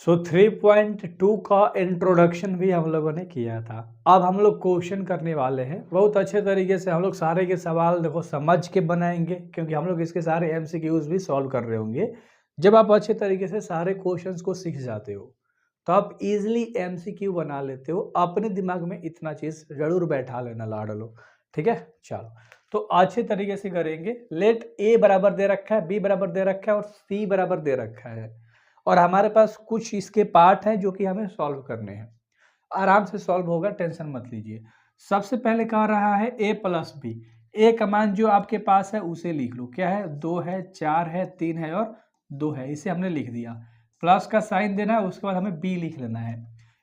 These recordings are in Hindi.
सो 3.2 का इंट्रोडक्शन भी हम लोगों ने किया था। अब हम लोग क्वेश्चन करने वाले हैं। बहुत अच्छे तरीके से हम लोग सारे के सवाल देखो समझ के बनाएंगे, क्योंकि हम लोग इसके सारे एमसीक्यूज भी सॉल्व कर रहे होंगे। जब आप अच्छे तरीके से सारे क्वेश्चंस को सीख जाते हो तो आप इजीली एमसीक्यू बना लेते हो। अपने दिमाग में इतना चीज जरूर बैठा लेना लाडलो, ठीक है। चलो तो अच्छे तरीके से करेंगे। लेट ए बराबर दे रखा है, बी बराबर दे रखा है और सी बराबर दे रखा है, और हमारे पास कुछ इसके पार्ट हैं जो कि हमें सॉल्व करने हैं। आराम से सॉल्व होगा, टेंशन मत लीजिए। सबसे पहले कह रहा है a प्लस बी। ए का मान जो आपके पास है उसे लिख लो। क्या है? 2 है, 4 है, 3 है और 2 है। इसे हमने लिख दिया। प्लस का साइन देना है, उसके बाद हमें बी लिख लेना है।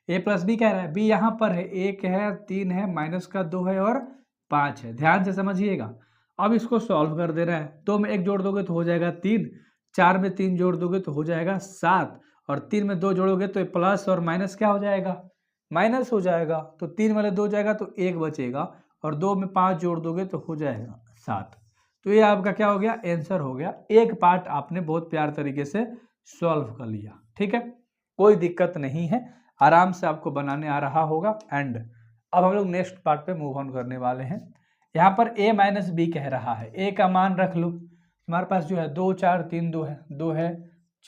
a प्लस बी कह रहा है, बी यहाँ पर है, 1 है, 3 है, माइनस का 2 है और 5 है। ध्यान से समझिएगा। अब इसको सॉल्व कर देना है। 2 में 1 जोड़ दोगे तो हो जाएगा 3, 4 में 3 जोड़ दोगे तो हो जाएगा 7, और 3 में 2 जोड़ोगे तो प्लस और माइनस क्या हो जाएगा? माइनस हो जाएगा। तो 3 वाले 2 जाएगा तो 1 बचेगा, और 2 में 5 जोड़ दोगे तो हो जाएगा 7। तो ये आपका क्या हो गया? आंसर हो गया। एक पार्ट आपने बहुत प्यार तरीके से सॉल्व कर लिया, ठीक है। कोई दिक्कत नहीं है, आराम से आपको बनाने आ रहा होगा। एंड अब हम लोग नेक्स्ट पार्ट पे मूव ऑन करने वाले हैं। यहाँ पर a माइनस बी कह रहा है। a का मान रख लो। हमारे पास जो है 2 4 3 2 है, 2 है,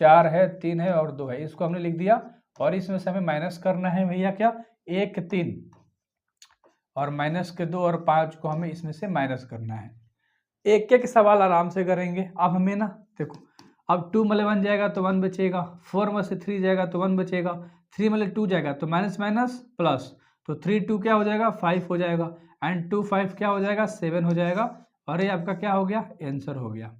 4 है, 3 है और 2 है। इसको हमने लिख दिया, और इसमें से हमें माइनस करना है भैया क्या? 1 3, और माइनस के 2 और 5 को हमें इसमें से माइनस करना है। एक एक सवाल आराम से करेंगे। अब हमें ना देखो, अब 2 में 1 जाएगा तो 1 बचेगा, 4 में से 3 जाएगा तो 1 बचेगा, 3 में 2 जाएगा तो माइनस माइनस प्लस, तो 3 2 क्या हो जाएगा? 5 हो जाएगा, एंड 2 5 क्या हो जाएगा? 7 हो जाएगा। और ये आपका क्या हो गया? आंसर हो गया।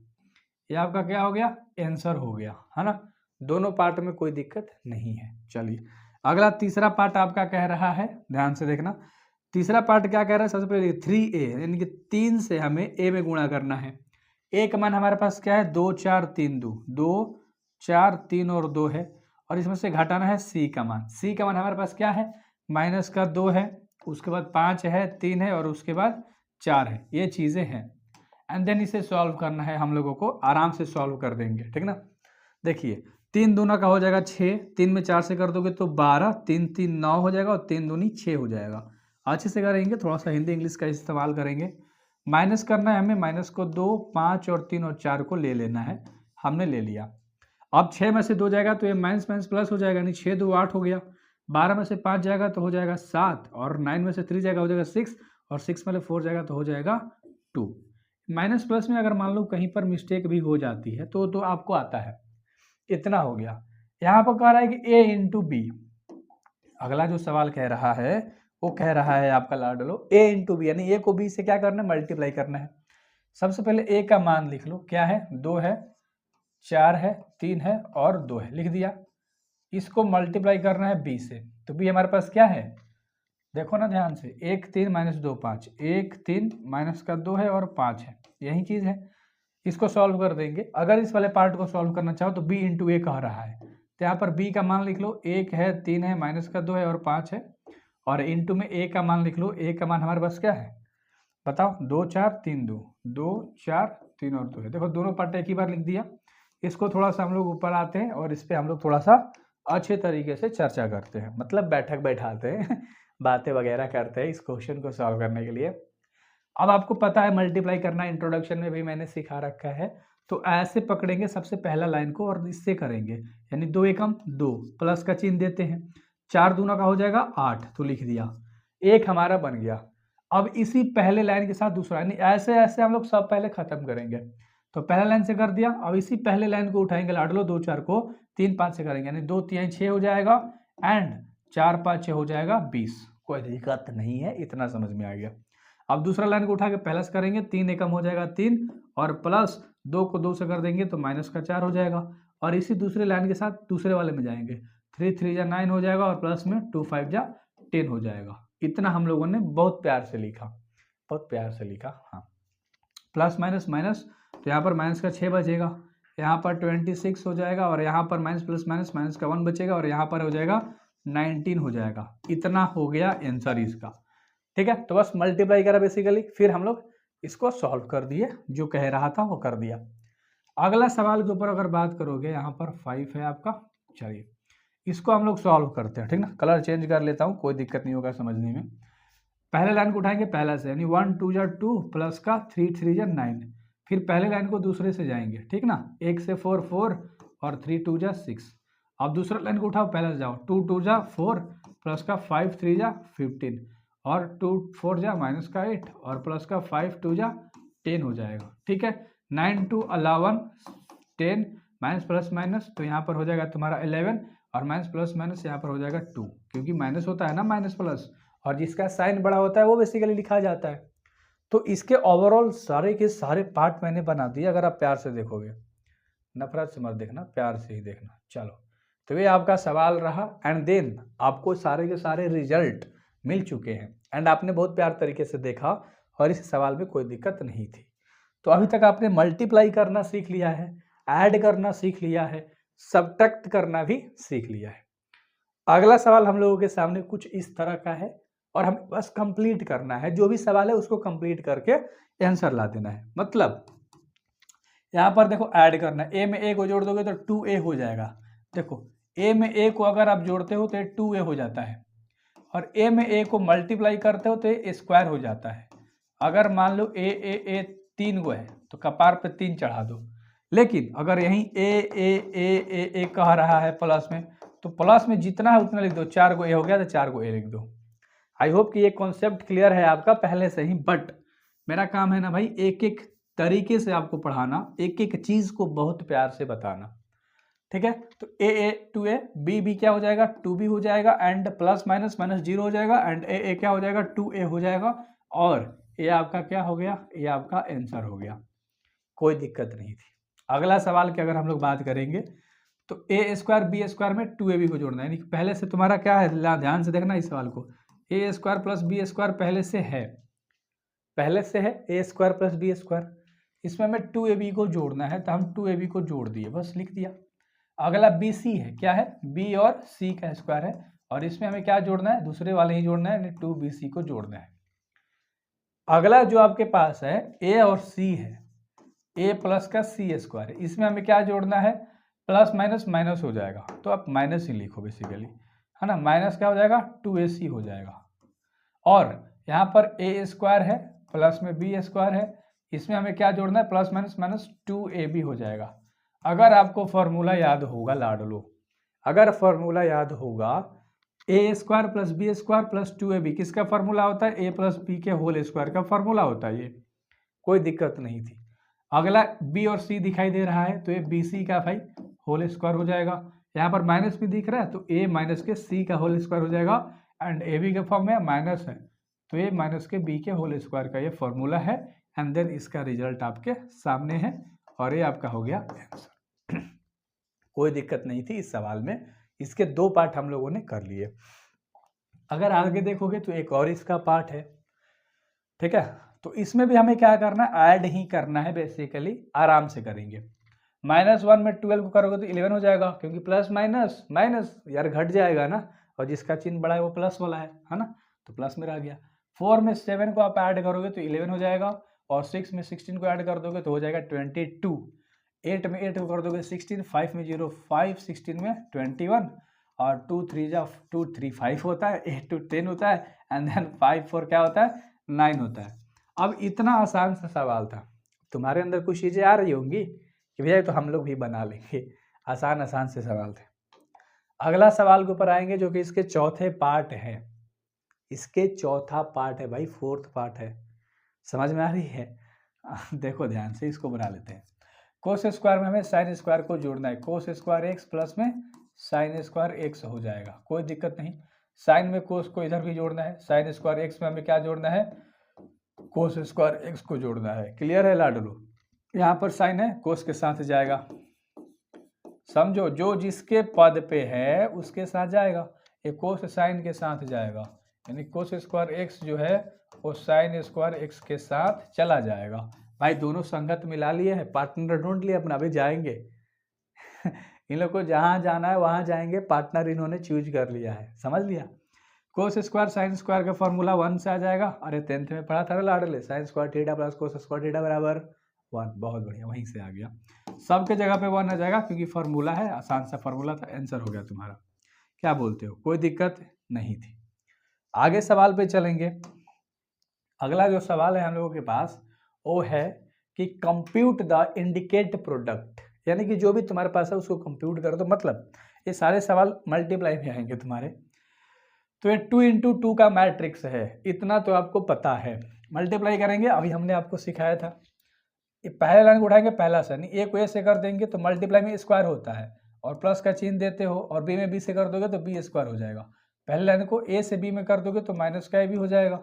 ये आपका क्या हो गया? आंसर हो गया, है ना। दोनों पार्ट में कोई दिक्कत नहीं है। चलिए अगला तीसरा पार्ट आपका कह रहा है, ध्यान से देखना। तीसरा पार्ट क्या कह रहा है? सबसे पहले 3a, यानी कि 3 से हमें a में गुणा करना है। a का मान हमारे पास क्या है? 2 4 3 2, 2 4 3 और 2 है, और इसमें से घटाना है c का मान। c का मान हमारे पास क्या है? माइनस का 2 है, उसके बाद 5 है, 3 है और उसके बाद 4 है। ये चीजें हैं, एंड देन इसे सॉल्व करना है हम लोगों को। आराम से सॉल्व कर देंगे, ठीक ना। देखिए 3 दूना का हो जाएगा 6, 3 में 4 से कर दोगे तो 12, 3 3 9 हो जाएगा, और 3 दूनी 6 हो जाएगा। अच्छे से करेंगे, थोड़ा सा हिंदी इंग्लिश का इस्तेमाल करेंगे। माइनस करना है हमें, माइनस को 2 5 और 3 और 4 को ले लेना है। हमने ले लिया। अब 6 में से 2 जाएगा तो ये माइनस माइनस प्लस हो जाएगा, यानी 6 2 8 हो गया। 12 में से 5 जाएगा तो हो जाएगा 7, और 9 में से 3 जाएगा हो जाएगा 6, और 6 में 4 जाएगा तो हो जाएगा 2। माइनस प्लस में अगर मान लो कहीं पर मिस्टेक भी हो जाती है तो आपको आता है। इतना हो गया। यहाँ पर कह रहा है कि a इंटू बी। अगला जो सवाल कह रहा है वो कह रहा है आपका लाडलो a इंटू बी, यानी a को b से क्या करना है? मल्टीप्लाई करना है। सबसे पहले a का मान लिख लो। क्या है? 2 है, 4 है, 3 है और 2 है। लिख दिया। इसको मल्टीप्लाई करना है b से, तो b हमारे पास क्या है? देखो ना ध्यान से, 1 3 माइनस 2 5, 1 3 माइनस का 2 है और 5 है। यही चीज है। इसको सॉल्व कर देंगे। अगर इस वाले पार्ट को सॉल्व करना चाहो तो b इंटू ए कह रहा है, तो यहाँ पर b का मान लिख लो। 1 है, 3 है, माइनस का 2 है और 5 है, और इंटू में a का मान लिख लो। a का मान हमारे पास क्या है? बताओ। 2 4 3 2, 2 4 3 और 2 है। देखो दोनों पार्ट एक ही बार लिख दिया। इसको थोड़ा सा हम लोग ऊपर आते हैं और इस पर हम लोग थोड़ा सा अच्छे तरीके से चर्चा करते हैं, मतलब बैठक बैठाते हैं बातें वगैरह करते हैं इस क्वेश्चन को सॉल्व करने के लिए। अब आपको पता है मल्टीप्लाई करना, इंट्रोडक्शन में भी मैंने सिखा रखा है। तो ऐसे पकड़ेंगे सबसे पहला लाइन को और इससे करेंगे, यानी 2 एकम 2, प्लस का चिन्ह देते हैं। 4 दूना का हो जाएगा 8, तो लिख दिया। एक हमारा बन गया। अब इसी पहले लाइन के साथ दूसरा, यानी ऐसे ऐसे हम लोग सब पहले खत्म करेंगे। तो पहला लाइन से कर दिया। अब इसी पहले लाइन को उठाएंगे लाडलो, 2 4 को 3 5 से करेंगे, यानी 2 3 6 हो जाएगा, एंड 4 5 6 हो जाएगा 20। कोई दिक्कत नहीं है, इतना समझ में आ गया। अब दूसरा लाइन को उठा के प्लस करेंगे, 3 एकम हो जाएगा 3, और प्लस 2 को 2 से कर देंगे तो माइनस का 4 हो जाएगा। और इसी दूसरे लाइन के साथ दूसरे वाले में जाएंगे, 3 3 जा 9 हो जाएगा, और प्लस में 2 5 जा 10 हो जाएगा। इतना हम लोगों ने बहुत प्यार से लिखा, बहुत प्यार से लिखा। हाँ, प्लस माइनस माइनस, तो यहाँ पर माइनस का 6 बचेगा, यहाँ पर 26 हो जाएगा, और यहाँ पर माइनस प्लस माइनस माइनस का 1 बचेगा, और यहाँ पर हो जाएगा 19 हो जाएगा। इतना हो गया आंसर इसका, ठीक है। तो बस मल्टीप्लाई करा बेसिकली, फिर हम लोग इसको सॉल्व कर दिए, जो कह रहा था वो कर दिया। अगला सवाल के ऊपर अगर बात करोगे, यहाँ पर 5 है आपका। चलिए इसको हम लोग सॉल्व करते हैं, ठीक ना। कलर चेंज कर लेता हूँ, कोई दिक्कत नहीं होगा समझने में। पहले लाइन को उठाएंगे पहला से, यानी 1 2 जा 2 प्लस का 3 3 जा 9। फिर पहले लाइन को दूसरे से जाएंगे, ठीक ना। 1 से 4 4 और 3 2 जा 6। अब दूसरा लाइन को उठाओ, पहले से जाओ, 2 2 जा 4 प्लस का 5 3 जा 15 और 2 4 जा माइनस का 8 और प्लस का 5 2 जा 10 हो जाएगा, ठीक है। 9 2 11 10 माइनस प्लस माइनस, तो यहाँ पर हो जाएगा तुम्हारा 11 और माइनस प्लस माइनस यहाँ पर हो जाएगा 2, क्योंकि माइनस होता है ना माइनस प्लस, और जिसका साइन बड़ा होता है वो बेसिकली लिखा जाता है। तो इसके ओवरऑल सारे के सारे पार्ट मैंने बना दिए, अगर आप प्यार से देखोगे, नफरत से मत देखना, प्यार से ही देखना। चलो, तो ये आपका सवाल रहा, एंड देन आपको सारे के सारे रिजल्ट मिल चुके हैं, एंड आपने बहुत प्यार तरीके से देखा और इस सवाल में कोई दिक्कत नहीं थी। तो अभी तक आपने मल्टीप्लाई करना सीख लिया है, ऐड करना सीख लिया है, सब्ट्रैक्ट करना भी सीख लिया है। अगला सवाल हम लोगों के सामने कुछ इस तरह का है, और हमें बस कंप्लीट करना है, जो भी सवाल है उसको कंप्लीट करके आंसर ला देना है। मतलब यहाँ पर देखो ऐड करना है, ए में ए को जोड़ दोगे तो 2a हो जाएगा। देखो ए में ए को अगर आप जोड़ते हो तो 2a हो जाता है, और ए में ए को मल्टीप्लाई करते हो तो ये स्क्वायर हो जाता है। अगर मान लो ए 3 गो है तो कपार पे 3 चढ़ा दो, लेकिन अगर यहीं ए कह रहा है प्लस में, तो प्लस में जितना है उतना लिख दो। 4 गो ए हो गया तो 4 गो ए लिख दो। आई होप कि ये कॉन्सेप्ट क्लियर है आपका पहले से ही, बट मेरा काम है ना भाई एक एक तरीके से आपको पढ़ाना, एक एक चीज को बहुत प्यार से बताना, ठीक है। तो ए 2a, बी क्या हो जाएगा 2b हो जाएगा, एंड प्लस माइनस माइनस 0 हो जाएगा, एंड ए क्या हो जाएगा 2a हो जाएगा, और ये आपका क्या हो गया, ये आपका आंसर हो गया, कोई दिक्कत नहीं थी। अगला सवाल की अगर हम लोग बात करेंगे तो ए स्क्वायर बी स्क्वायर में 2ab को जोड़ना है, यानी पहले से तुम्हारा क्या है, ध्यान से देखना इस सवाल को। ए स्क्वायर प्लस बी स्क्वायर पहले से है ए स्क्वायर प्लस बी स्क्वायर, इसमें हमें 2ab को जोड़ना है, तो हम 2ab को जोड़ दिए, बस लिख दिया। अगला बी सी है, क्या है, बी और सी का स्क्वायर है, और इसमें हमें क्या जोड़ना है, दूसरे वाले ही जोड़ना है, यानी 2bc को जोड़ना है। अगला जो आपके पास है ए और सी है, ए प्लस का सी स्क्वायर, इसमें हमें क्या जोड़ना है, प्लस माइनस माइनस हो जाएगा, तो आप माइनस ही लिखो बेसिकली, है ना। माइनस क्या हो जाएगा 2ac हो जाएगा, और यहाँ पर ए स्क्वायर है प्लस में बी स्क्वायर है, इसमें हमें क्या जोड़ना है, प्लस माइनस माइनस 2ab हो जाएगा। अगर आपको फॉर्मूला याद होगा लाडलो, अगर फॉर्मूला याद होगा, A square plus B square plus 2ab किसका फॉर्मूला होता है, ए प्लस बी के होल स्क्वायर का फॉर्मूला होता है, ये कोई दिक्कत नहीं थी। अगला बी और सी दिखाई दे रहा है, तो ये बी सी का भाई होल स्क्वायर हो जाएगा। यहाँ पर माइनस भी दिख रहा है, तो ए माइनस के सी का होल स्क्वायर हो जाएगा, एंड ए बी के फॉर्म में माइनस है, तो ये माइनस के बी के होल स्क्वायर का ये फॉर्मूला है, एंड देन इसका रिजल्ट आपके सामने है, और ये आपका हो गया आंसर। कोई दिक्कत नहीं थी इस सवाल में, इसके 2 पार्ट हम लोगों ने कर लिए। अगर आगे देखोगे तो एक और इसका पार्ट है, ठीक है। तो इसमें भी हमें क्या करना है, ऐड ही करना है बेसिकली, आराम से करेंगे। -1 में 12 को करोगे तो 11 हो जाएगा, क्योंकि प्लस माइनस माइनस यार घट जाएगा ना, और जिसका चिन्ह बड़ा है वो प्लस वाला है ना, तो प्लस में रह गया। 4 में 7 को आप ऐड करोगे तो 11 हो जाएगा, और 6 में 16 को ऐड कर दोगे तो हो जाएगा 22। 8 में 8 को कर दोगे 16, 5 में 0 5, 16 में 21, और 2 3 जा 2 3 5 होता है, 8 2 10 होता है, एंड देन 5 4 क्या होता है 9 होता है। अब इतना आसान सा सवाल था, तुम्हारे अंदर कुछ चीज़ें आ रही होंगी कि भैया तो हम लोग भी बना लेंगे, आसान आसान से सवाल थे। अगला सवाल के ऊपर आएंगे, जो कि इसके चौथे पार्ट है, इसके चौथा पार्ट है भाई, 4th पार्ट है, समझ में आ रही है। देखो ध्यान से, इसको बना लेते हैं। कोस स्क्वायर में हमें साइन स्क्वायर को जोड़ना है, कोस स्क्वायर एक्स प्लस में साइन स्क्वायर एक्स हो जाएगा, कोई दिक्कत नहीं। साइन में कोस को इधर भी जोड़ना है, साइन स्क्वायर एक्स में हमें क्या जोड़ना है, कोस स्क्वायर एक्स को जोड़ना है। क्लियर है लाडलू, यहाँ पर साइन है, कोस के साथ जाएगा, समझो, जो जिसके पद पे है उसके साथ जाएगा, ये कोस साइन के साथ जाएगा, यानी कोस स्क्वायर एक्स जो है वो साइन स्क्वायर एक्स के साथ चला जाएगा। भाई दोनों संगत मिला लिए हैं, पार्टनर ढूंढ लिए अपना, अभी जाएंगे। इन लोग को जहाँ जाना है वहाँ जाएंगे, पार्टनर इन्होंने चूज कर लिया है, समझ लिया। कोस स्क्वायर साइन स्क्वायर का फॉर्मूला 1 से आ जाएगा, अरे 10th में पढ़ा था ना लाडले, sine square theta plus cos square theta बराबर 1, बहुत बढ़िया, वहीं से आ गया। सबके जगह पे 1 आ जाएगा, क्योंकि फॉर्मूला है, आसान सा फॉर्मूला था, आंसर हो गया तुम्हारा। क्या बोलते हो, कोई दिक्कत नहीं थी। आगे सवाल पे चलेंगे। अगला जो सवाल है हम लोगों के पास वो है कि कंप्यूट द इंडिकेट प्रोडक्ट, यानी कि जो भी तुम्हारे पास है उसको कंप्यूट कर दो। मतलब ये सारे सवाल मल्टीप्लाई में आएंगे तुम्हारे। तो ये 2 इंटू 2 का मैट्रिक्स है, इतना तो आपको पता है। मल्टीप्लाई करेंगे, अभी हमने आपको सिखाया था। ये पहले लाइन को उठाएंगे पहला से, नहीं ए को ए से कर देंगे तो मल्टीप्लाई में स्क्वायर होता है और प्लस का चिन्ह देते हो, और बी में बी से कर दोगे तो बी स्क्वायर हो जाएगा। पहले लाइन को ए से बी में कर दोगे तो माइनस का ए बी हो जाएगा,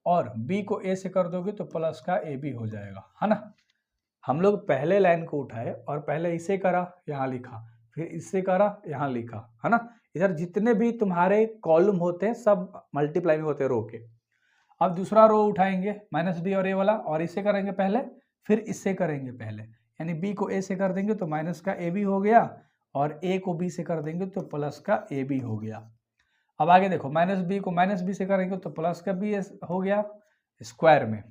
और बी को ए से कर दोगे तो प्लस का ए बी हो जाएगा, है ना। हम लोग पहले लाइन को उठाए और पहले इसे करा, यहाँ लिखा, फिर इससे करा, यहाँ लिखा, है ना। इधर जितने भी तुम्हारे कॉलम होते हैं सब मल्टीप्लाई में होते हैं रो के। अब दूसरा रो उठाएंगे माइनस बी और ए वाला, और इसे करेंगे पहले, फिर इससे करेंगे पहले, यानी बी को ए से कर देंगे तो माइनस का ए बी हो गया, और ए को बी से कर देंगे तो प्लस का ए बी हो गया। अब आगे देखो, माइनस बी को माइनस बी से करेंगे तो प्लस का बी हो गया स्क्वायर में,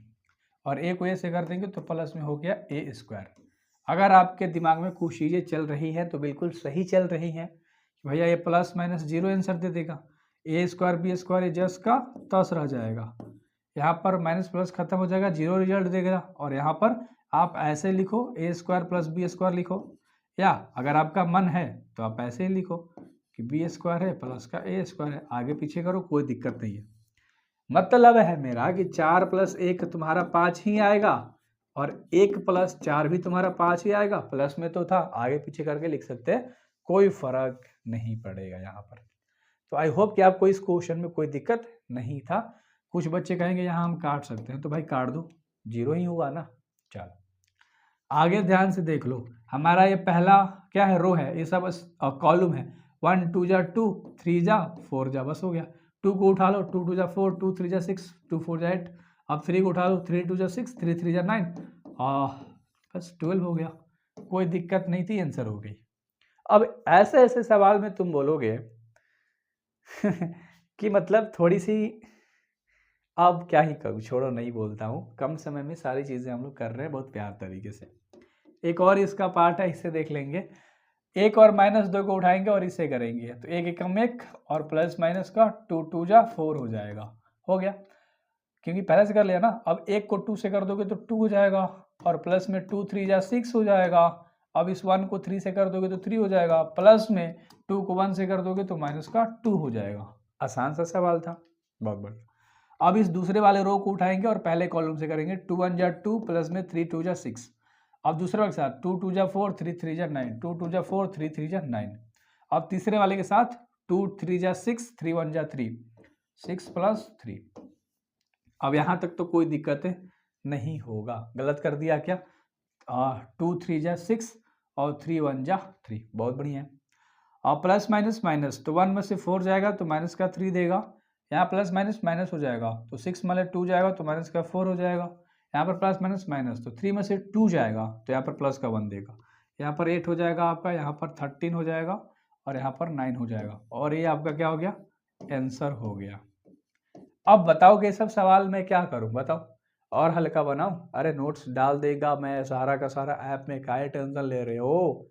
और ए को ए से कर देंगे तो प्लस में हो गया ए स्क्वायर। अगर आपके दिमाग में कुछ चीज़ें चल रही हैं तो बिल्कुल सही चल रही हैं, भैया ये प्लस माइनस जीरो आंसर दे देगा, ए स्क्वायर बी स्क्वायर ये जस का तस रह जाएगा, यहाँ पर माइनस प्लस खत्म हो जाएगा, जीरो रिजल्ट देगा। और यहाँ पर आप ऐसे लिखो ए स्क्वायर प्लस बी स्क्वायर लिखो, या अगर आपका मन है तो आप ऐसे ही लिखो कि बी स्क्वायर है प्लस का ए स्क्वायर है, आगे पीछे करो, कोई दिक्कत नहीं है। मतलब है मेरा कि 4 + 1 तुम्हारा 5 ही आएगा, और 1 + 4 भी तुम्हारा 5 ही आएगा, प्लस में तो था, आगे पीछे करके लिख सकते हैं, कोई फर्क नहीं पड़ेगा यहाँ पर। तो आई होप कि आपको इस क्वेश्चन में कोई दिक्कत नहीं था। कुछ बच्चे कहेंगे यहाँ हम काट सकते हैं, तो भाई काट दो, जीरो ही हुआ ना। चलो आगे ध्यान से देख लो, हमारा ये पहला क्या है, रो है, ये सब कॉलम है। 1 2 जा 2, 3 जा 4 जा, बस हो गया। 2 को उठा लो, 2 2 जा 4, 2 3 जा 6, 2 4 जा 8। अब 3 को उठा लो, 3 2 जा 6, 3 3 जा 9, बस 12 हो गया, कोई दिक्कत नहीं थी, आंसर हो गई। अब ऐसे ऐसे सवाल में तुम बोलोगे कि मतलब थोड़ी सी, अब क्या ही करूँ, छोड़ो, नहीं बोलता हूँ। कम समय में सारी चीज़ें हम लोग कर रहे हैं बहुत प्यार तरीके से। एक और इसका पार्ट है, इससे देख लेंगे। 1 और -2 को उठाएंगे और इसे करेंगे तो 1 एकम 1 और प्लस माइनस का 2 2 जा 4 हो जाएगा, हो गया, क्योंकि पहले से कर लिया ना। अब 1 को 2 से कर दोगे तो 2 हो जाएगा, और प्लस में 2 3 जा 6 हो जाएगा। अब इस 1 को 3 से कर दोगे तो 3 हो जाएगा, प्लस में 2 को 1 से कर दोगे तो माइनस का 2 हो जाएगा। आसान सा सवाल था, बहुत बढ़िया। अब इस दूसरे वाले रो को उठाएंगे और पहले कॉलम से करेंगे, 2 1 जा 2 प्लस में 3 2 जा 6। अब दूसरे वाले के साथ 2 2 जा 4, 3 3 जा 9, 2 2 जा 4, 3 3 जा 9। अब तीसरे वाले के साथ 2 3 जा 6, 3 1 जा 3, 6 + 3। अब यहाँ तक तो कोई दिक्कत नहीं होगा। गलत कर दिया क्या? 2 3 जा 6 और 3 1 जा 3, बहुत बढ़िया है। अब प्लस माइनस माइनस, तो 1 में से 4 जाएगा तो माइनस का 3 देगा, यहाँ प्लस माइनस माइनस हो जाएगा तो 6 में 2 जाएगा तो माइनस का 4 हो जाएगा, यहाँ पर प्लस माइनस माइनस, तो 3 में से 2 जाएगा तो यहाँ पर प्लस का 1 देगा, यहाँ पर 8 हो जाएगा आपका, यहाँ पर 13 हो जाएगा, और यहाँ पर 9 हो जाएगा, और ये आपका क्या हो गया, आंसर हो गया। अब बताओ कि सब सवाल मैं क्या करूं, बताओ, और हल्का बनाओ? अरे नोट्स डाल देगा मैं सारा का सारा ऐप में, काहे टेंशन ले रहे हो?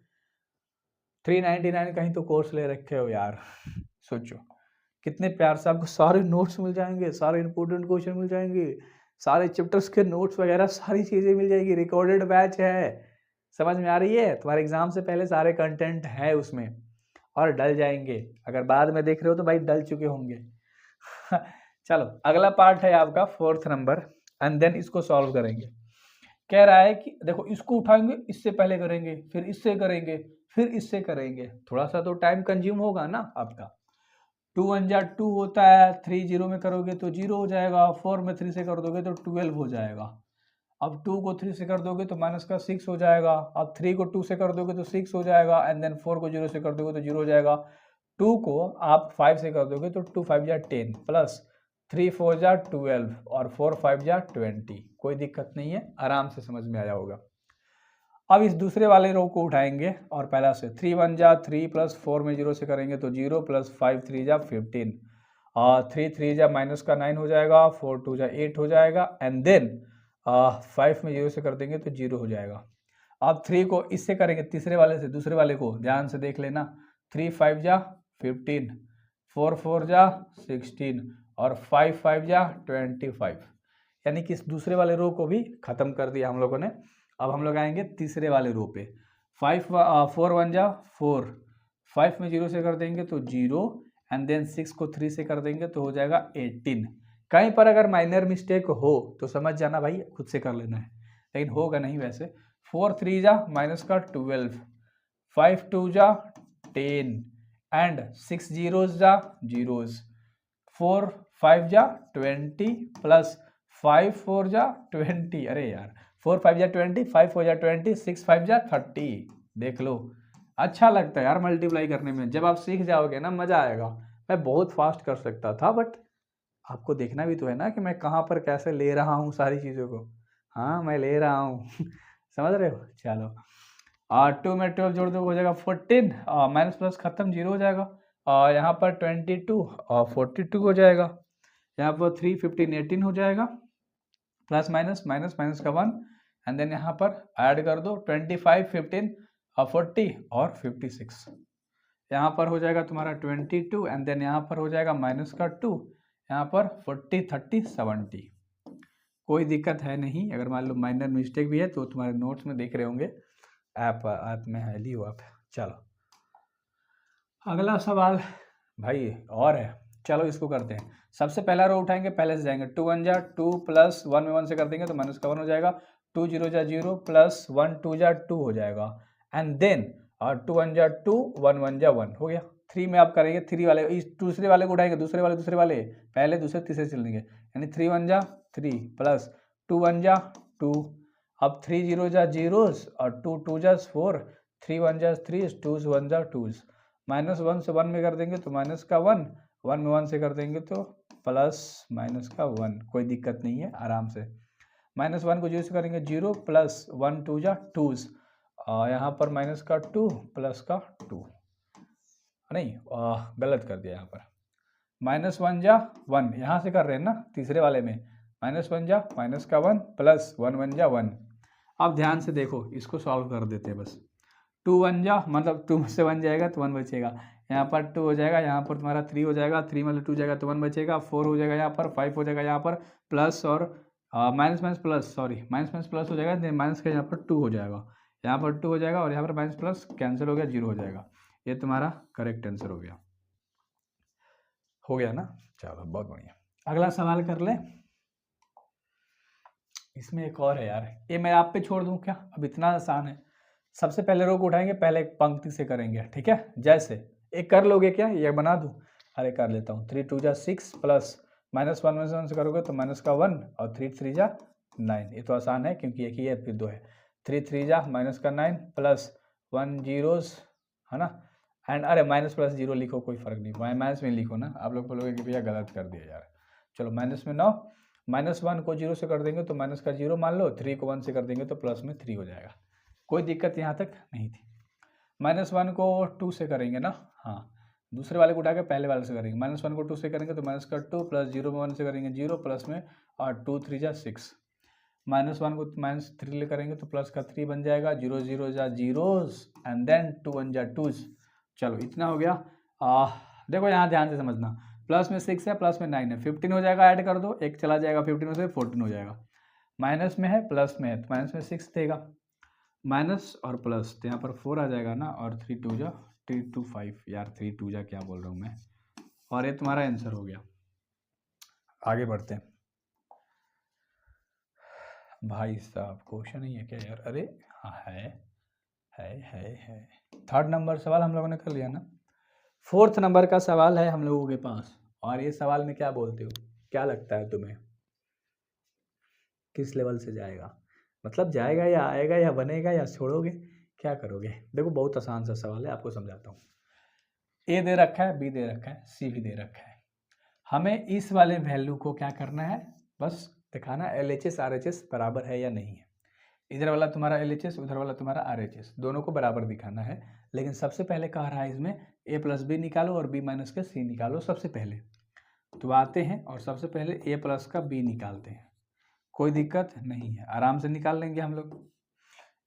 399 कहीं तो कोर्स ले रखे हो यार। सोचो कितने प्यार से आपको सारे नोट्स मिल जाएंगे, सारे इंपॉर्टेंट क्वेश्चन मिल जाएंगे, सारे चैप्टर्स के नोट्स वगैरह सारी चीज़ें मिल जाएगी, रिकॉर्डेड बैच है। समझ में आ रही है? तुम्हारे एग्जाम से पहले सारे कंटेंट है उसमें, और डल जाएंगे। अगर बाद में देख रहे हो तो भाई डल चुके होंगे। चलो अगला पार्ट है आपका 4th नंबर, एंड देन इसको सॉल्व करेंगे। कह रहा है कि देखो इसको उठाएंगे, इससे पहले करेंगे, फिर इससे करेंगे, फिर इससे करेंगे, थोड़ा सा तो टाइम कंज्यूम होगा ना आपका। 2 1 जा 2 होता है, 3 0 में करोगे तो 0 हो जाएगा, 4 में 3 से कर दोगे तो 12 हो जाएगा। अब 2 को 3 से कर दोगे तो माइनस का 6 हो जाएगा, अब 3 को 2 से कर दोगे तो 6 हो जाएगा, एंड देन 4 को 0 से कर दोगे तो 0 हो जाएगा। 2 को आप 5 से कर दोगे तो 2 5 जा 10 प्लस 3 4 जा 12 और 4 5 जा 20, कोई दिक्कत नहीं है, आराम से समझ में आया होगा। अब इस दूसरे वाले रो को उठाएंगे और पहला से 3 1 जा 3 प्लस 4 में 0 से करेंगे तो 0 प्लस 5 3 जा 15, और 3 3 जा माइनस का 9 हो जाएगा, 4 2 जा 8 हो जाएगा, एंड देन 5 में 0 से कर देंगे तो 0 हो जाएगा। अब 3 को इससे करेंगे, तीसरे वाले से, दूसरे वाले को ध्यान से देख लेना, 3 5 जा 15 4 4 जा 16 और 5 5 जा 25, यानी कि इस दूसरे वाले रो को भी खत्म कर दिया हम लोगों ने। अब हम लोग आएंगे तीसरे वाले रो पे। 4 1 जा 4, 5 में 0 से कर देंगे तो 0, एंड देन 6 को 3 से कर देंगे तो हो जाएगा 18। कहीं पर अगर माइनर मिस्टेक हो तो समझ जाना भाई, खुद से कर लेना है, लेकिन होगा नहीं वैसे। 4 3 जा माइनस का 12, 5 2 जा 10, एंड 6 जीरोज जा जीरोज, 4 5 जा 20 प्लस 5 4 जा 20, अरे यार 4 5 जा 20, 5 4 जा 20, 6 5 जा 30। देख लो, अच्छा लगता है यार मल्टीप्लाई करने में, जब आप सीख जाओगे ना मज़ा आएगा। मैं बहुत फास्ट कर सकता था, बट आपको देखना भी तो है ना कि मैं कहाँ पर कैसे ले रहा हूँ सारी चीज़ों को। हाँ मैं ले रहा हूँ समझ रहे हो। चलो 2 में 12 जोड़ दो हो जाएगा 14, माइनस प्लस खत्म, 0 हो जाएगा। यहाँ पर 22 और 42 हो जाएगा। यहाँ पर 3 15 18 हो जाएगा, प्लस माइनस माइनस माइनस का 1, एंड देन यहाँ पर ऐड कर दो 25 15 40 और 56। यहाँ पर हो जाएगा तुम्हारा 22, एंड देन यहाँ पर हो जाएगा माइनस का 2, यहाँ पर 40 30 70। कोई दिक्कत है नहीं, अगर मान लो माइनर मिस्टेक भी है तो तुम्हारे नोट्स में देख रहे होंगे, ऐप में है, लियो आप। चलो अगला सवाल भाई और है, चलो इसको करते हैं। सबसे पहला रो उठाएंगे, पहले से जाएंगे। 2 1 जा 2 प्लस 1 में 1 से कर देंगे तो माइनस का 1 हो जाएगा। 2 0 जा 0 प्लस 1 2 जा 2 हो जाएगा, एंड देन 2 1 जा 2 1 1 जा 1 हो गया। 3 में आप करेंगे 3 वाले, इस दूसरे वाले को उठाएंगे, दूसरे वाले पहले दूसरे तीसरे चलेंगे, यानी 3 1 जा 3 प्लस 2 1 जा 2, अब 3 0 जा जीरोस और 2 2 जा 4, 3 1 जा 3, 2 1 जा 2, माइनस 1 से 1 में कर देंगे तो माइनस का 1, 1 में 1 से कर देंगे तो प्लस माइनस का 1, कोई दिक्कत नहीं है, आराम से। माइनस 1 को 0 से करेंगे 0 प्लस 1 2 जा 2, यहाँ पर माइनस का 2 प्लस का 2, नहीं गलत कर दिया, यहाँ पर माइनस 1 जा 1, यहाँ से कर रहे हैं ना तीसरे वाले में, माइनस 1 जा माइनस का 1 प्लस 1 1 जा 1। अब ध्यान से देखो, इसको सॉल्व कर देते हैं बस। 2 1 जा मतलब 2 से 1 जाएगा तो 1 बचेगा, यहाँ पर 2 हो जाएगा, यहाँ पर तुम्हारा 3 हो जाएगा, 3 मतलब 2 जाएगा तो 1 बचेगा, 4 हो जाएगा, यहाँ पर 5 हो जाएगा, यहाँ पर प्लस और minus minus plus, sorry minus minus plus हो जाएगा, देन माइनस का यहाँ पर 2 हो जाएगा, यहाँ पर 2 हो जाएगा, और यहाँ पर माइनस प्लस कैंसिल हो गया, 0 हो जाएगा। ये तुम्हारा करेक्ट आंसर हो गया ना। चलो बहुत बढ़िया, अगला सवाल कर ले। इसमें एक और है यार, ये मैं आप पे छोड़ दूं क्या, अब इतना आसान है। सबसे पहले रो को उठाएंगे, पहले एक पंक्ति से करेंगे, ठीक है। जैसे एक कर लोगे क्या, ये बना दूं, अरे कर लेता हूँ। 3 2 जा 6 प्लस माइनस 1 में 1 से करोगे तो माइनस का 1 और 3 3 जा 9, ये तो आसान है क्योंकि एक ही है फिर 2 है। 3 3 जा माइनस का 9 प्लस 1 जीरोस, है ना, एंड अरे माइनस प्लस 0 लिखो, कोई फर्क नहीं, माइनस में लिखो ना, आप लोग बोलोगे कि भैया गलत कर दिया यार। चलो माइनस में 9, माइनस 1 को 0 से कर देंगे तो माइनस का 0 मान लो, 3 को 1 से कर देंगे तो प्लस में 3 हो जाएगा, कोई दिक्कत यहाँ तक नहीं थी। माइनस 1 को 2 से करेंगे ना, हाँ दूसरे वाले को उठा के पहले वाले से करेंगे। माइनस 1 को 2 से करेंगे तो माइनस का 2 प्लस 0 में 1 से करेंगे 0 प्लस में और 2 3 जा 6, माइनस 1 को माइनस 3 ले करेंगे तो प्लस का 3 बन जाएगा, 0 0 जा जीरोस, एंड देन 2 1 जा 2। चलो इतना हो गया। देखो यहाँ ध्यान से समझना, प्लस में 6 है, प्लस में 9 है, 15 हो जाएगा, ऐड कर दो, एक चला जाएगा, 15 से 14 हो जाएगा। माइनस में है प्लस में है तो माइनस में 6 देगा, माइनस और प्लस तो यहाँ पर 4 आ जाएगा ना, और 3 2 जा 3 2 5, यार 3 2 जा क्या बोल रहा हूँ मैं, और ये तुम्हारा आंसर हो गया। आगे बढ़ते हैं भाई साहब, क्वेश्चन ही है क्या यार, अरे हाँ है। थर्ड नंबर सवाल हम लोगों ने कर लिया ना, फोर्थ नंबर का सवाल है हम लोगों के पास, और ये सवाल में क्या बोलते हो, क्या लगता है तुम्हें किस लेवल से जाएगा, मतलब जाएगा या आएगा या बनेगा या छोड़ोगे, क्या करोगे। देखो बहुत आसान सा सवाल है, आपको समझाता हूँ। ए दे रखा है, बी दे रखा है, सी भी दे रखा है, हमें इस वाले वैल्यू को क्या करना है, बस दिखाना LHS RHS बराबर है या नहीं है। इधर वाला तुम्हारा LHS, उधर वाला तुम्हारा RHS, दोनों को बराबर दिखाना है। लेकिन सबसे पहले कह रहा है इसमें A प्लस बी निकालो और B माइनस का C निकालो सबसे पहले। तो आते हैं और सबसे पहले A प्लस का B निकालते हैं, कोई दिक्कत नहीं है, आराम से निकाल लेंगे हम लोग।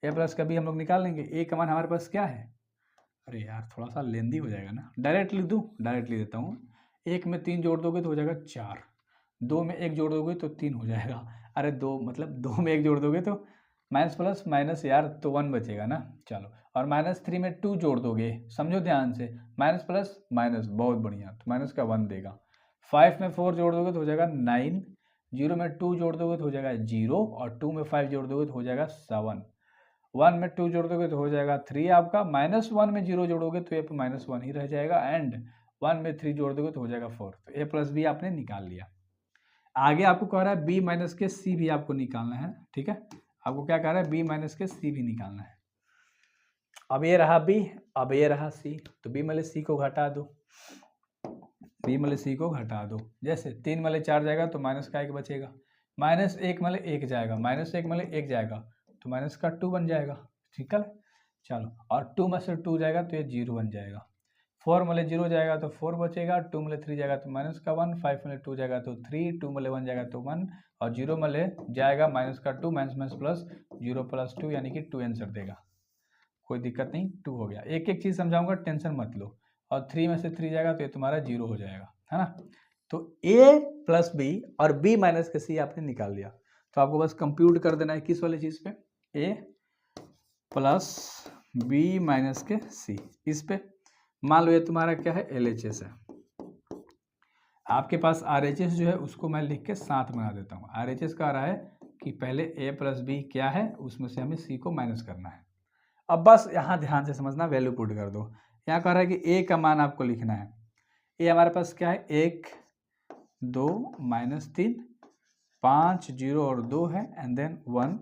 A प्लस का B हम लोग निकाल लेंगे। A का मान हमारे पास क्या है, अरे यार थोड़ा सा लेंदी हो जाएगा ना, डायरेक्ट लिख दूँ, डायरेक्ट लिख देता हूँ। एक में 3 जोड़ दोगे तो हो जाएगा 4, 2 में 1 जोड़ दोगे तो 3 हो जाएगा। अरे 2 मतलब 2 में 1 जोड़ दोगे तो माइनस प्लस माइनस यार तो 1 बचेगा ना। चलो, और -3 में 2 जोड़ दोगे, समझो ध्यान से, माइनस प्लस माइनस, बहुत बढ़िया, तो माइनस का 1 देगा। 5 में 4 जोड़ दोगे तो हो जाएगा 9, 0 में 2 जोड़ दोगे तो हो जाएगा 0, और 2 में 5 जोड़ दोगे तो हो जाएगा 7, 1 में 2 जोड़ दोगे तो हो जाएगा 3 आपका, -1 में 0 जोड़ोगे तो ये पे -1 ही रह जाएगा, एंड 1 में 3 जोड़ दोगे तो हो जाएगा 4। तो a प्लस बी आपने निकाल लिया। आगे आपको कह रहा है b माइनस के c भी आपको निकालना है, ठीक है। आपको क्या कह रहा है, b माइनस के c भी निकालना है। अब ये रहा b, अब ये रहा c, तो b मले c को घटा दो, b मले c को घटा दो। जैसे 3 मले 4 जाएगा तो माइनस का 1 बचेगा, -1 मले 1 जाएगा, -1 मले 1 जाएगा तो माइनस का 2 बन जाएगा, ठीक है। चलो, और 2 में से 2 जाएगा तो ये 0 बन जाएगा, 4 मले 0 जाएगा तो 4 बचेगा, 2 मले 3 जाएगा तो माइनस का 1, 5 मले 2 जाएगा तो 3, 2 मले 1 जाएगा तो 1, और 0 मले जाएगा माइनस का 2, माइनस माइनस प्लस, 0 प्लस 2 यानी कि 2 आंसर देगा। कोई दिक्कत नहीं, 2 हो गया। एक एक चीज़ समझाऊंगा, टेंशन मत लो। और 3 में से 3 जाएगा तो ये तुम्हारा 0 हो जाएगा, है ना। तो a प्लस बी और b माइनस के c आपने निकाल लिया। तो आपको बस कंप्यूट कर देना है किस वाली चीज़ पे, a प्लस b माइनस के c, इस पे। मान लो ये तुम्हारा क्या है, LHS है। आपके पास RHS जो है उसको मैं लिख के साथ बना देता हूँ। RHS का रहा है कि पहले a प्लस बी क्या है, उसमें से हमें c को माइनस करना है। अब बस यहाँ ध्यान से समझना, वैल्यू पुट कर दो। यहाँ कह रहा है कि a का मान आपको लिखना है। a हमारे पास क्या है, 1, 2, -3, 5, 0 और 2 है, एंड देन 1,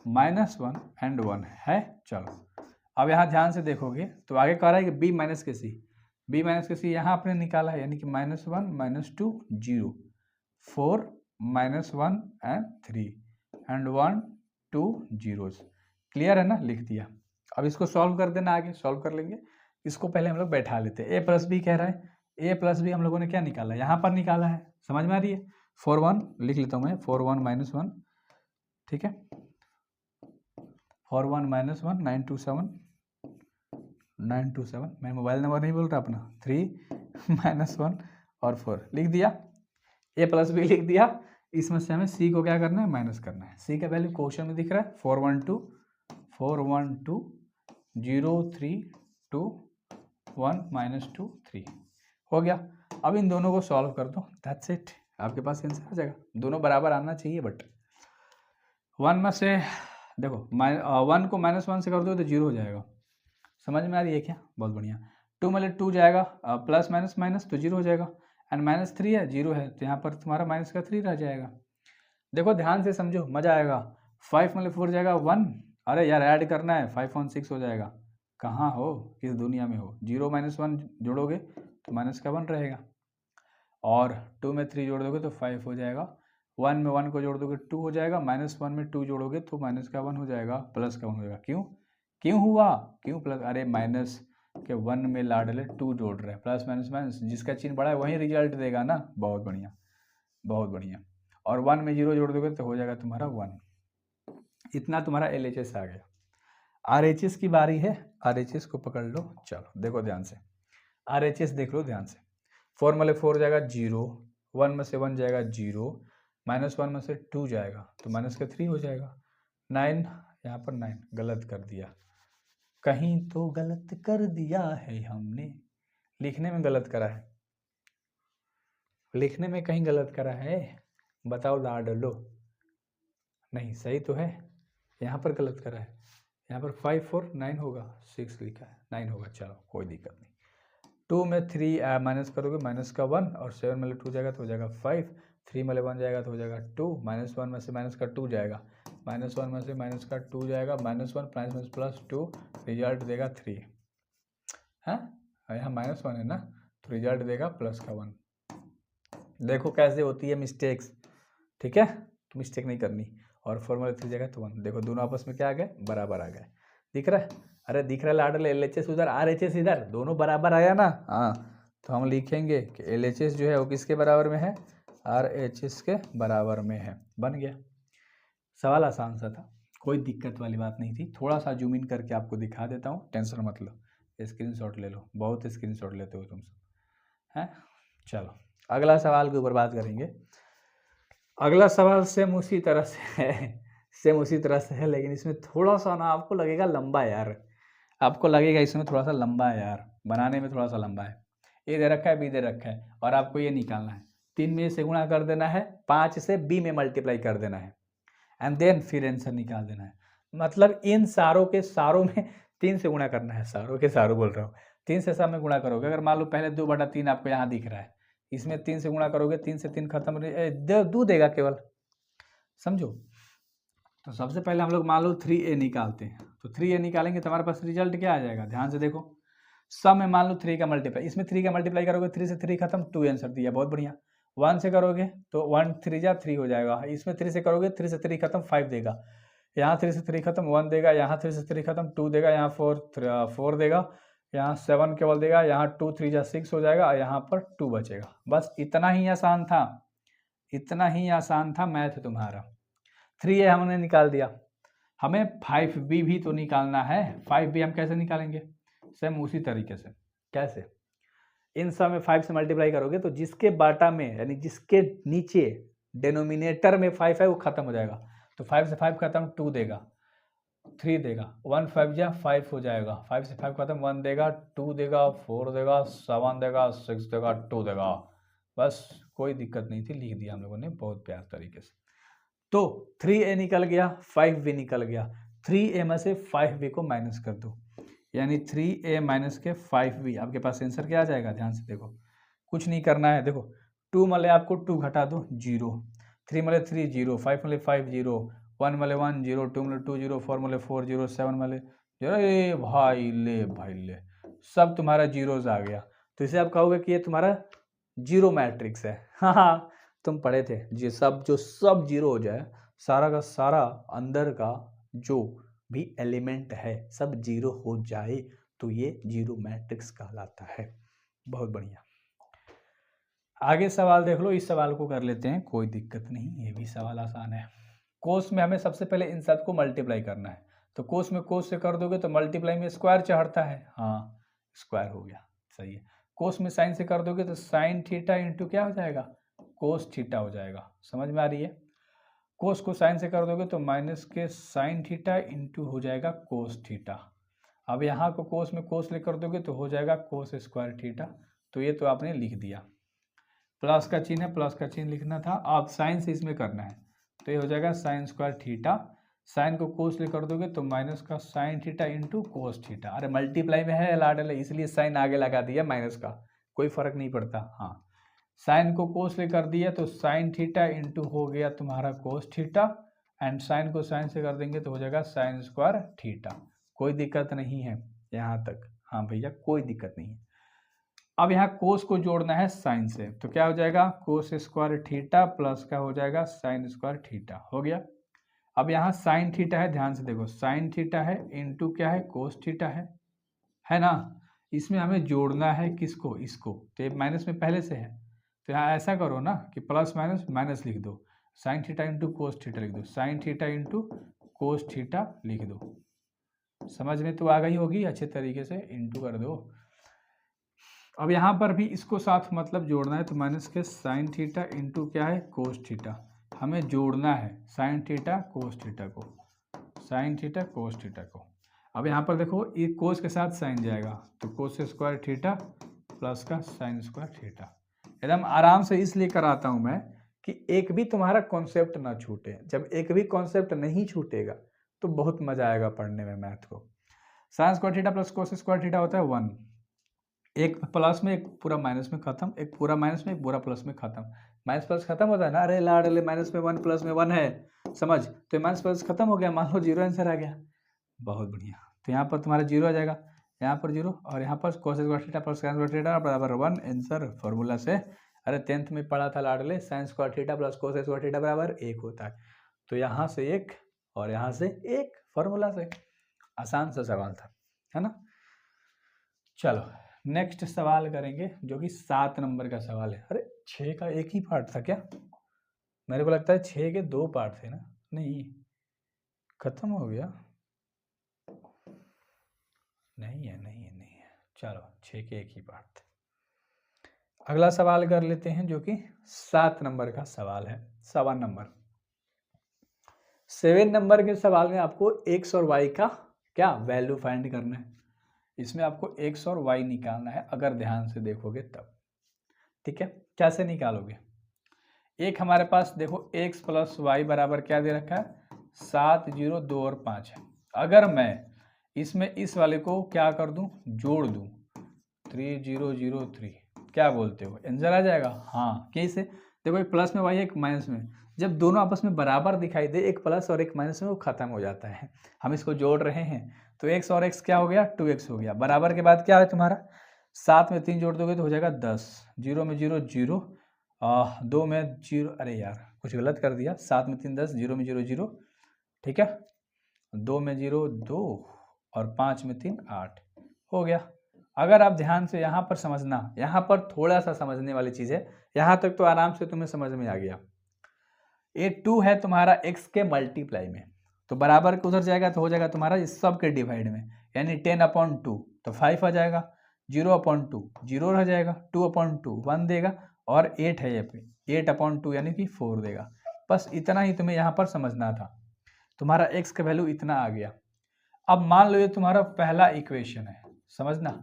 -1 एंड 1 है। चलो, अब यहाँ ध्यान से देखोगे तो आगे कह रहा है कि b माइनस के c, यहाँ आपने निकाला है, यानी कि -1, -2, 0, 4, -1 एंड 3 एंड 1, 2 zeros। क्लियर है ना, लिख दिया। अब इसको सॉल्व कर देना, आगे सॉल्व कर लेंगे। इसको पहले हम लोग बैठा लेते हैं। a प्लस बी कह रहा है, a प्लस बी हम लोगों ने क्या निकाला, यहाँ पर निकाला है, समझ में आ रही है। 4, 1 लिख लेता हूँ मैं, 4, 1, -1, ठीक है। 4, 1, -1, 9, 2, 7, 9, 2, 7, मैं मोबाइल नंबर नहीं बोल रहा अपना, 3, -1 और 4 लिख दिया। a प्लस बी लिख दिया। इसमें से हमें c को क्या करना है, माइनस करना है। c का वैल्यू क्वेश्चन में दिख रहा है, 4, 1, 2, 0, 3, 2, 1, -2, 3 हो गया। अब इन दोनों को सॉल्व कर दो, दैट्स इट, आपके पास आंसर आ जाएगा। दोनों बराबर आना चाहिए, बट 1 में से देखो 1 को -1 से कर दो तो 0 हो जाएगा, समझ में आ रही है क्या, बहुत बढ़िया। 2 में 2 जाएगा, प्लस माइनस माइनस तो 0 हो जाएगा, एंड -3 है, 0 है, तो यहाँ पर तुम्हारा माइनस का 3 रह जाएगा। देखो ध्यान से समझो, मजा आएगा। 5 में 4 जाएगा 1, अरे यार ऐड करना है, 5 1 6 हो जाएगा। कहाँ हो, किस दुनिया में हो, 0 -1 जोड़ोगे तो माइनस का 1 रहेगा, और 2 में 3 जोड़ दोगे तो 5 हो जाएगा, 1 में 1 को जोड़ दोगे 2 हो जाएगा, -1 में 2 जोड़ोगे तो माइनस का 1 हो जाएगा, प्लस का 1 हो जाएगा। क्यों हुआ, क्यों प्लस, अरे माइनस के 1 में लाडले 2 जोड़ रहे हैं, प्लस माइनस माइनस, जिसका चिन्ह बड़ा है वही रिजल्ट देगा ना, बहुत बढ़िया, बहुत बढ़िया। और 1 में 0 जोड़ दोगे तो हो जाएगा तुम्हारा 1। इतना तुम्हारा LHS आ गया। RHS की बारी है, RHS को पकड़ लो। चलो देखो ध्यान से, RHS देख लो ध्यान से। 4 में 4 जाएगा 0, 1 में से 1 जाएगा 0, -1 में से 2 जाएगा तो माइनस का 3 हो जाएगा, 9, यहाँ पर 9 गलत कर दिया, कहीं तो गलत कर दिया है हमने, लिखने में गलत करा है, लिखने में कहीं गलत करा है, बताओ लाडलो, नहीं सही तो है, यहाँ पर गलत करा है, यहाँ पर 5, 4, 9 होगा, 6 लिखा है, 9 होगा। चलो कोई दिक्कत नहीं। 2 में 3 माइनस करोगे, माइनस का 1, और 7 में 2 जाएगा तो हो जाएगा 5, 3 में 1 जाएगा तो हो जाएगा 2, -1 में से माइनस का 2 जाएगा, -1 में से माइनस का 2 जाएगा, -1 माइनस प्लस 2, रिजल्ट देगा 3, हाँ यहाँ -1 है ना, तो रिजल्ट देगा प्लस का 1। देखो कैसे होती है मिस्टेक्स, ठीक है, तो मिस्टेक नहीं करनी। और 4 में 3 जाएगा तो 1, देखो दोनों आपस में क्या आ गए, बराबर आ गए, दिख रहा है, अरे दिख रहा है लाडले, LHS उधर RHS इधर, दोनों बराबर आया ना, हाँ। तो हम लिखेंगे कि LHS जो है वो किसके बराबर में है, RHS के बराबर में है, बन गया। सवाल आसान सा था, कोई दिक्कत वाली बात नहीं थी। थोड़ा सा जूम इन करके आपको दिखा देता हूँ, टेंशन मत लो, स्क्रीनशॉट ले लो, बहुत स्क्रीनशॉट लेते हो तुम सब, हैं। चलो अगला सवाल के ऊपर बात करेंगे। अगला सवाल सेम उसी तरह से है, सेम उसी तरह से है, लेकिन इसमें थोड़ा सा ना आपको लगेगा लंबा यार, आपको लगेगा इसमें थोड़ा सा लंबा है यार, बनाने में थोड़ा सा लंबा है। ए दे रखा है, बी दे रखा है, और आपको ये निकालना है। 3 में से गुणा कर देना है, 5 से बी में मल्टीप्लाई कर देना है, एंड देन फिर आंसर निकाल देना है। मतलब इन सारों के सारों में 3 से गुणा करना है, सारों के सारों बोल रहा हूँ, 3 से सब में गुणा करोगे। अगर मान लो पहले 2/3 आपको यहाँ दिख रहा है, इसमें 3 से गुणा करोगे, 3 से 3 खत्म, 2 देगा केवल, समझो। तो सबसे पहले हम लोग मान लो 3a निकालते हैं, तो 3a निकालेंगे तो हमारे पास रिजल्ट क्या आ जाएगा, ध्यान से देखो। सब में मान लो 3 का मल्टीप्लाई, इसमें 3 का मल्टीप्लाई करोगे, 3 से 3 खत्म, 2 आंसर दिया, बहुत बढ़िया। 1 से करोगे तो 1 3 जा 3 हो जाएगा, इसमें 3 से करोगे, 3 से 3 खत्म, 5 देगा, यहाँ 3 से 3 खत्म, 1 देगा, यहाँ 3 से 3 खत्म, 2 देगा, यहाँ 4 देगा, यहाँ 7 केवल देगा, यहाँ 2 3 जा 6 हो जाएगा, और यहाँ पर 2 बचेगा। बस इतना ही आसान था, इतना ही आसान था मैथ तुम्हारा। 3a हमने निकाल दिया, हमें 5b भी तो निकालना है। 5b हम कैसे निकालेंगे, सेम उसी तरीके से। कैसे, इन सब में 5 से मल्टीप्लाई करोगे तो जिसके बाटा में, यानी जिसके नीचे डिनोमिनेटर में 5 है वो खत्म हो जाएगा, तो 5 से 5 खत्म, 2 देगा, 3 देगा, 1 5 जा 5 हो जाएगा, 5 से 5 खत्म, 1 देगा, 2 देगा, 4 देगा, 7 देगा, 6 देगा, 2 देगा। बस कोई दिक्कत नहीं थी, लिख दिया हम लोगों ने बहुत प्यार तरीके से। तो 3a निकल गया, 5b निकल गया, 3a में से 5b को माइनस कर दो, यानी 3a माइनस के 5b, आपके पास आंसर क्या आ जाएगा, ध्यान से देखो, कुछ नहीं करना है। देखो 2 मले आपको 2 घटा दो 0, 3 मले 3 0, 5 मले 5 0, 1 मले 1 0, 2 मले 2 0, 4 मले 4 0, 7 मले 0। ए भाई ले, सब तुम्हारा जीरोज आ गया। तो इसे आप कहोगे कि ये तुम्हारा जीरो मैट्रिक्स है। हाँ तुम पढ़े थे, ये सब जो सब जीरो हो जाए, सारा का सारा अंदर का जो भी एलिमेंट है सब जीरो हो जाए, तो ये जीरो मैट्रिक्स कहलाता है। बहुत बढ़िया, आगे सवाल देख लो, इस सवाल को कर लेते हैं, कोई दिक्कत नहीं, ये भी सवाल आसान है। कोस में हमें सबसे पहले इन सब को मल्टीप्लाई करना है, तो कोस में कोस से कर दोगे तो मल्टीप्लाई में स्क्वायर चढ़ता है, हाँ स्क्वायर हो गया, सही है। कोस में साइन से कर दोगे तो साइन थीटा इंटू क्या हो जाएगा, कोस थीटा हो जाएगा, समझ में आ रही है। कोस को साइन से कर दोगे तो माइनस के साइन थीटा इंटू हो जाएगा कोस थीटा। अब यहाँ को कोस में कोस लेकर दोगे तो हो जाएगा कोस स्क्वायर थीटा, तो ये तो आपने लिख दिया। प्लस का चिन्ह है, प्लस का चिन्ह लिखना था, आप साइन से इसमें करना है, तो ये हो जाएगा साइन स्क्वायर थीटा। साइन को कोस लेकर दोगे तो माइनस का sine theta into cos theta. अरे मल्टीप्लाई में है लाडल, इसलिए साइन आगे लगा दिया माइनस का, कोई फर्क नहीं पड़ता। हाँ साइन को कोस ले कर दिया तो साइन थीटा इंटू हो गया तुम्हारा कोस थीटा, एंड साइन को साइन से कर देंगे तो हो जाएगा साइन स्क्वायर थीटा। कोई दिक्कत नहीं है यहाँ तक, हाँ भैया कोई दिक्कत नहीं है। अब यहाँ कोस को जोड़ना है साइन से, तो क्या हो जाएगा कोस स्क्वायर थीटा प्लस का हो जाएगा साइन स्क्वायर थीटा, हो गया। अब यहाँ साइन थीटा है, ध्यान से देखो, साइन थीटा है इंटू क्या है कोस थीटा है ना। इसमें हमें जोड़ना है किसको, इसको, तो ये माइनस में पहले से है, तो यहाँ ऐसा करो ना कि प्लस माइनस माइनस लिख दो, sine theta into cos theta लिख दो, sine theta into cos theta लिख दो, समझ में तो आ गई होगी, अच्छे तरीके से इंटू कर दो। अब यहाँ पर भी इसको साथ मतलब जोड़ना है, तो माइनस के साइन थीटा इंटू क्या है कोस थीटा, हमें जोड़ना है साइन थीटा कोस थीटा को, साइन थीटा कोस थीटा को। अब यहाँ पर देखो ये कोस के साथ साइन जाएगा, तो कोस स्क्वायर थीटा प्लस का साइन स्क्वायर थीटा। एकदम आराम से इसलिए कराता हूँ मैं कि एक भी तुम्हारा कॉन्सेप्ट ना छूटे, जब एक भी कॉन्सेप्ट नहीं छूटेगा तो बहुत मजा आएगा पढ़ने में मैथ को। Sine square theta plus cos square theta होता है 1, एक प्लस में एक पूरा माइनस में खत्म, एक पूरा माइनस में एक पूरा प्लस में खत्म, माइनस प्लस खत्म होता है ना, अरे लाडले माइनस में 1 प्लस में 1 है, समझ, तो माइनस प्लस खत्म हो गया, मान लो जीरो आंसर आ गया, बहुत बढ़िया। तो यहाँ पर तुम्हारा जीरो आ जाएगा, यहाँ पर जीरो, और यहाँ पर cos square theta plus sine square theta बराबर 1, आंसर फॉर्मूला से, अरे 10th में पढ़ा था लाडले, sine square theta plus cos square theta बराबर 1 होता है, तो यहाँ से 1 और यहाँ से 1, फॉर्मूला से। आसान सा सवाल था, है ना। चलो नेक्स्ट सवाल करेंगे जो कि 7 नंबर का सवाल है। अरे 6 का एक ही पार्ट था क्या, मेरे को लगता है 6 के 2 पार्ट थे ना, नहीं खत्म हो गया, नहीं है, चलो 6 के एक ही पार्ट थे। अगला सवाल कर लेते हैं जो कि 7 नंबर का सवाल है। 7 नंबर 7 नंबर के सवाल में आपको x और y का क्या वैल्यू फाइंड करना है। इसमें आपको x और y निकालना है, अगर ध्यान से देखोगे तब। ठीक है, कैसे निकालोगे? एक हमारे पास देखो x प्लस वाई बराबर क्या दे रखा है, 7, 0, 2 और 5 है। अगर मैं इसमें इस वाले को क्या कर दूं, जोड़ दूं, 3, 0, 0, 3, क्या बोलते हो, आंसर आ जाएगा? हाँ, कैसे? देखो एक प्लस में वाई है, एक माइनस में, जब दोनों आपस में बराबर दिखाई दे, एक प्लस और एक माइनस में, वो खत्म हो जाता है। हम इसको जोड़ रहे हैं तो x और x क्या हो गया, 2x हो गया। बराबर के बाद क्या है तुम्हारा, 7 में 3 जोड़ दोगे तो हो जाएगा 10, 0 में 0, 0, 2 में 0, अरे यार कुछ गलत कर दिया, 7 में 3 10, 0 में 0 0, ठीक है, 2 में 0 2 और 5 में 3 8 हो गया। अगर आप ध्यान से यहाँ पर समझना, यहाँ पर थोड़ा सा समझने वाली चीज़ है, यहाँ तक तो आराम से तुम्हें समझ में आ गया। ये 2 है तुम्हारा x के मल्टीप्लाई में, तो बराबर उधर जाएगा तो हो जाएगा तुम्हारा इस सब के डिवाइड में, यानी 10/2 तो 5 आ जाएगा, 0/2 0 रह जाएगा, 2/2 1 देगा, और 8 है ये पे 8/2 यानी कि 4 देगा। बस इतना ही तुम्हें यहाँ पर समझना था। तुम्हारा x का वैल्यू इतना आ गया। अब मान लो ये तुम्हारा पहला इक्वेशन है, समझना,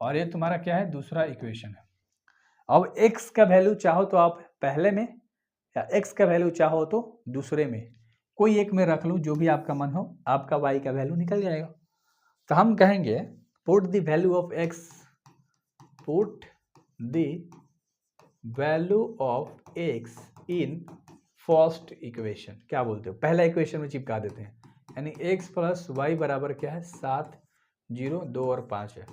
और ये तुम्हारा क्या है, दूसरा इक्वेशन है। अब x का वैल्यू चाहो तो आप पहले में, या x का वैल्यू चाहो तो दूसरे में, कोई एक में रख लो, जो भी आपका मन हो, आपका y का वैल्यू निकल जाएगा। तो हम कहेंगे put the value of x, put the value of x in first equation, क्या बोलते हो, पहला इक्वेशन में चिपका देते हैं, यानी x प्लस वाई बराबर क्या है, 7, 0, 2 और 5 है।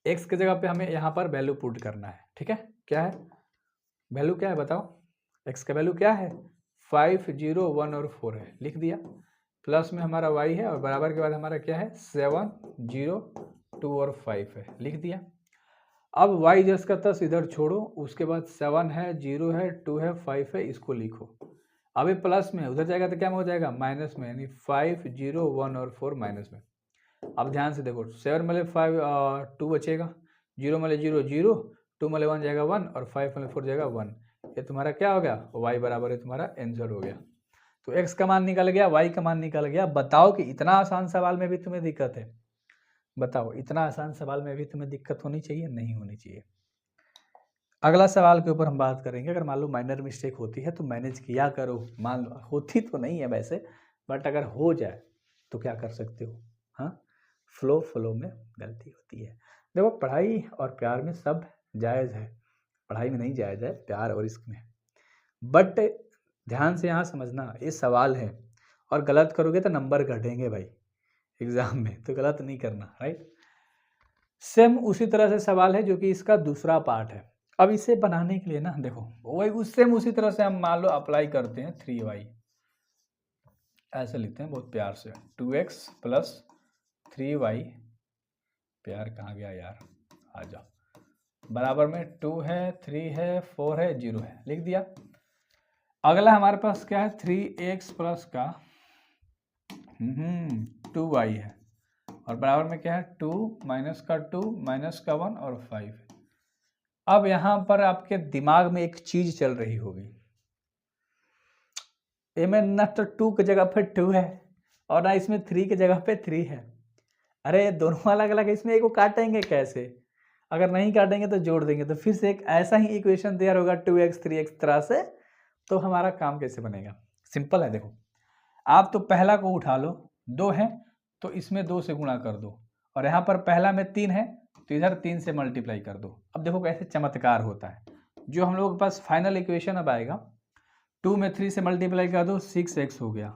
x की जगह पे हमें यहाँ पर वैल्यू पुट करना है, ठीक है, क्या है वैल्यू, क्या है बताओ, x का वैल्यू क्या है, 5, 0, 1 और 4 है, लिख दिया। प्लस में हमारा y है, और बराबर के बाद हमारा क्या है, 7, 0, 2 और 5 है, लिख दिया। अब y जस का तस इधर छोड़ो, उसके बाद 7 है, 0 है, 2 है, 5 है, इसको लिखो। अब ये प्लस में उधर जाएगा तो क्या हो जाएगा, माइनस में, यानी 5, 0, 1 और 4 माइनस में। अब ध्यान से देखो, 7 मले 5 2 बचेगा, 0 मले 0 0, 2 मले 1 जाएगा 1, और 5 मले 4 जाएगा 1। ये तुम्हारा क्या हो गया, y बराबर है तुम्हारा आंसर हो गया। तो x का मान निकल गया, y का मान निकल गया। बताओ कि इतना आसान सवाल में भी तुम्हें दिक्कत है, बताओ इतना आसान सवाल में भी तुम्हें दिक्कत होनी चाहिए, नहीं होनी चाहिए। अगला सवाल के ऊपर हम बात करेंगे। अगर मान लो माइनर मिस्टेक होती है तो मैनेज किया करो, मान लो होती तो नहीं है वैसे, बट अगर हो जाए तो क्या कर सकते हो, हाँ, फ्लो में गलती होती है। देखो पढ़ाई और प्यार में सब जायज़ है, पढ़ाई में नहीं जायज़ है, प्यार और इश्क में। बट ध्यान से यहाँ समझना, ये सवाल है, और गलत करोगे तो नंबर घटेंगे भाई एग्जाम में, तो गलत नहीं करना, राइट। सेम उसी तरह से सवाल है जो कि इसका दूसरा पार्ट है। अब इसे बनाने के लिए ना देखो, वही उसी तरह से हम मान लो अप्लाई करते हैं, 3y ऐसे लिखते हैं बहुत प्यार से, 2x प्लस 3y, प्यार कहाँ गया यार, आ जाओ, बराबर में 2 है, 3 है, 4 है, 0 है, लिख दिया। अगला हमारे पास क्या है, 3x प्लस का 2y है, और बराबर में क्या है, 2 माइनस का 2 माइनस का 1 और 5 है। अब यहाँ पर आपके दिमाग में एक चीज चल रही होगी, इसमें न तो 2 की जगह पे 2 है, और ना इसमें 3 की जगह पे 3 है। अरे दोनों अलग अलग, इसमें एक को काटेंगे कैसे, अगर नहीं काटेंगे तो जोड़ देंगे, तो फिर से एक ऐसा ही इक्वेशन तैयार होगा 2x 3x तरह से। तो हमारा काम कैसे बनेगा, सिंपल है। देखो आप तो पहला को उठा लो, 2 है तो इसमें 2 से गुणा कर दो, और यहाँ पर पहला में 3 है तो इधर 3 से मल्टीप्लाई कर दो। अब देखो कैसे चमत्कार होता है, जो हम लोग के पास फाइनल इक्वेशन अब आएगा, 2 में 3 से मल्टीप्लाई कर दो 6x हो गया,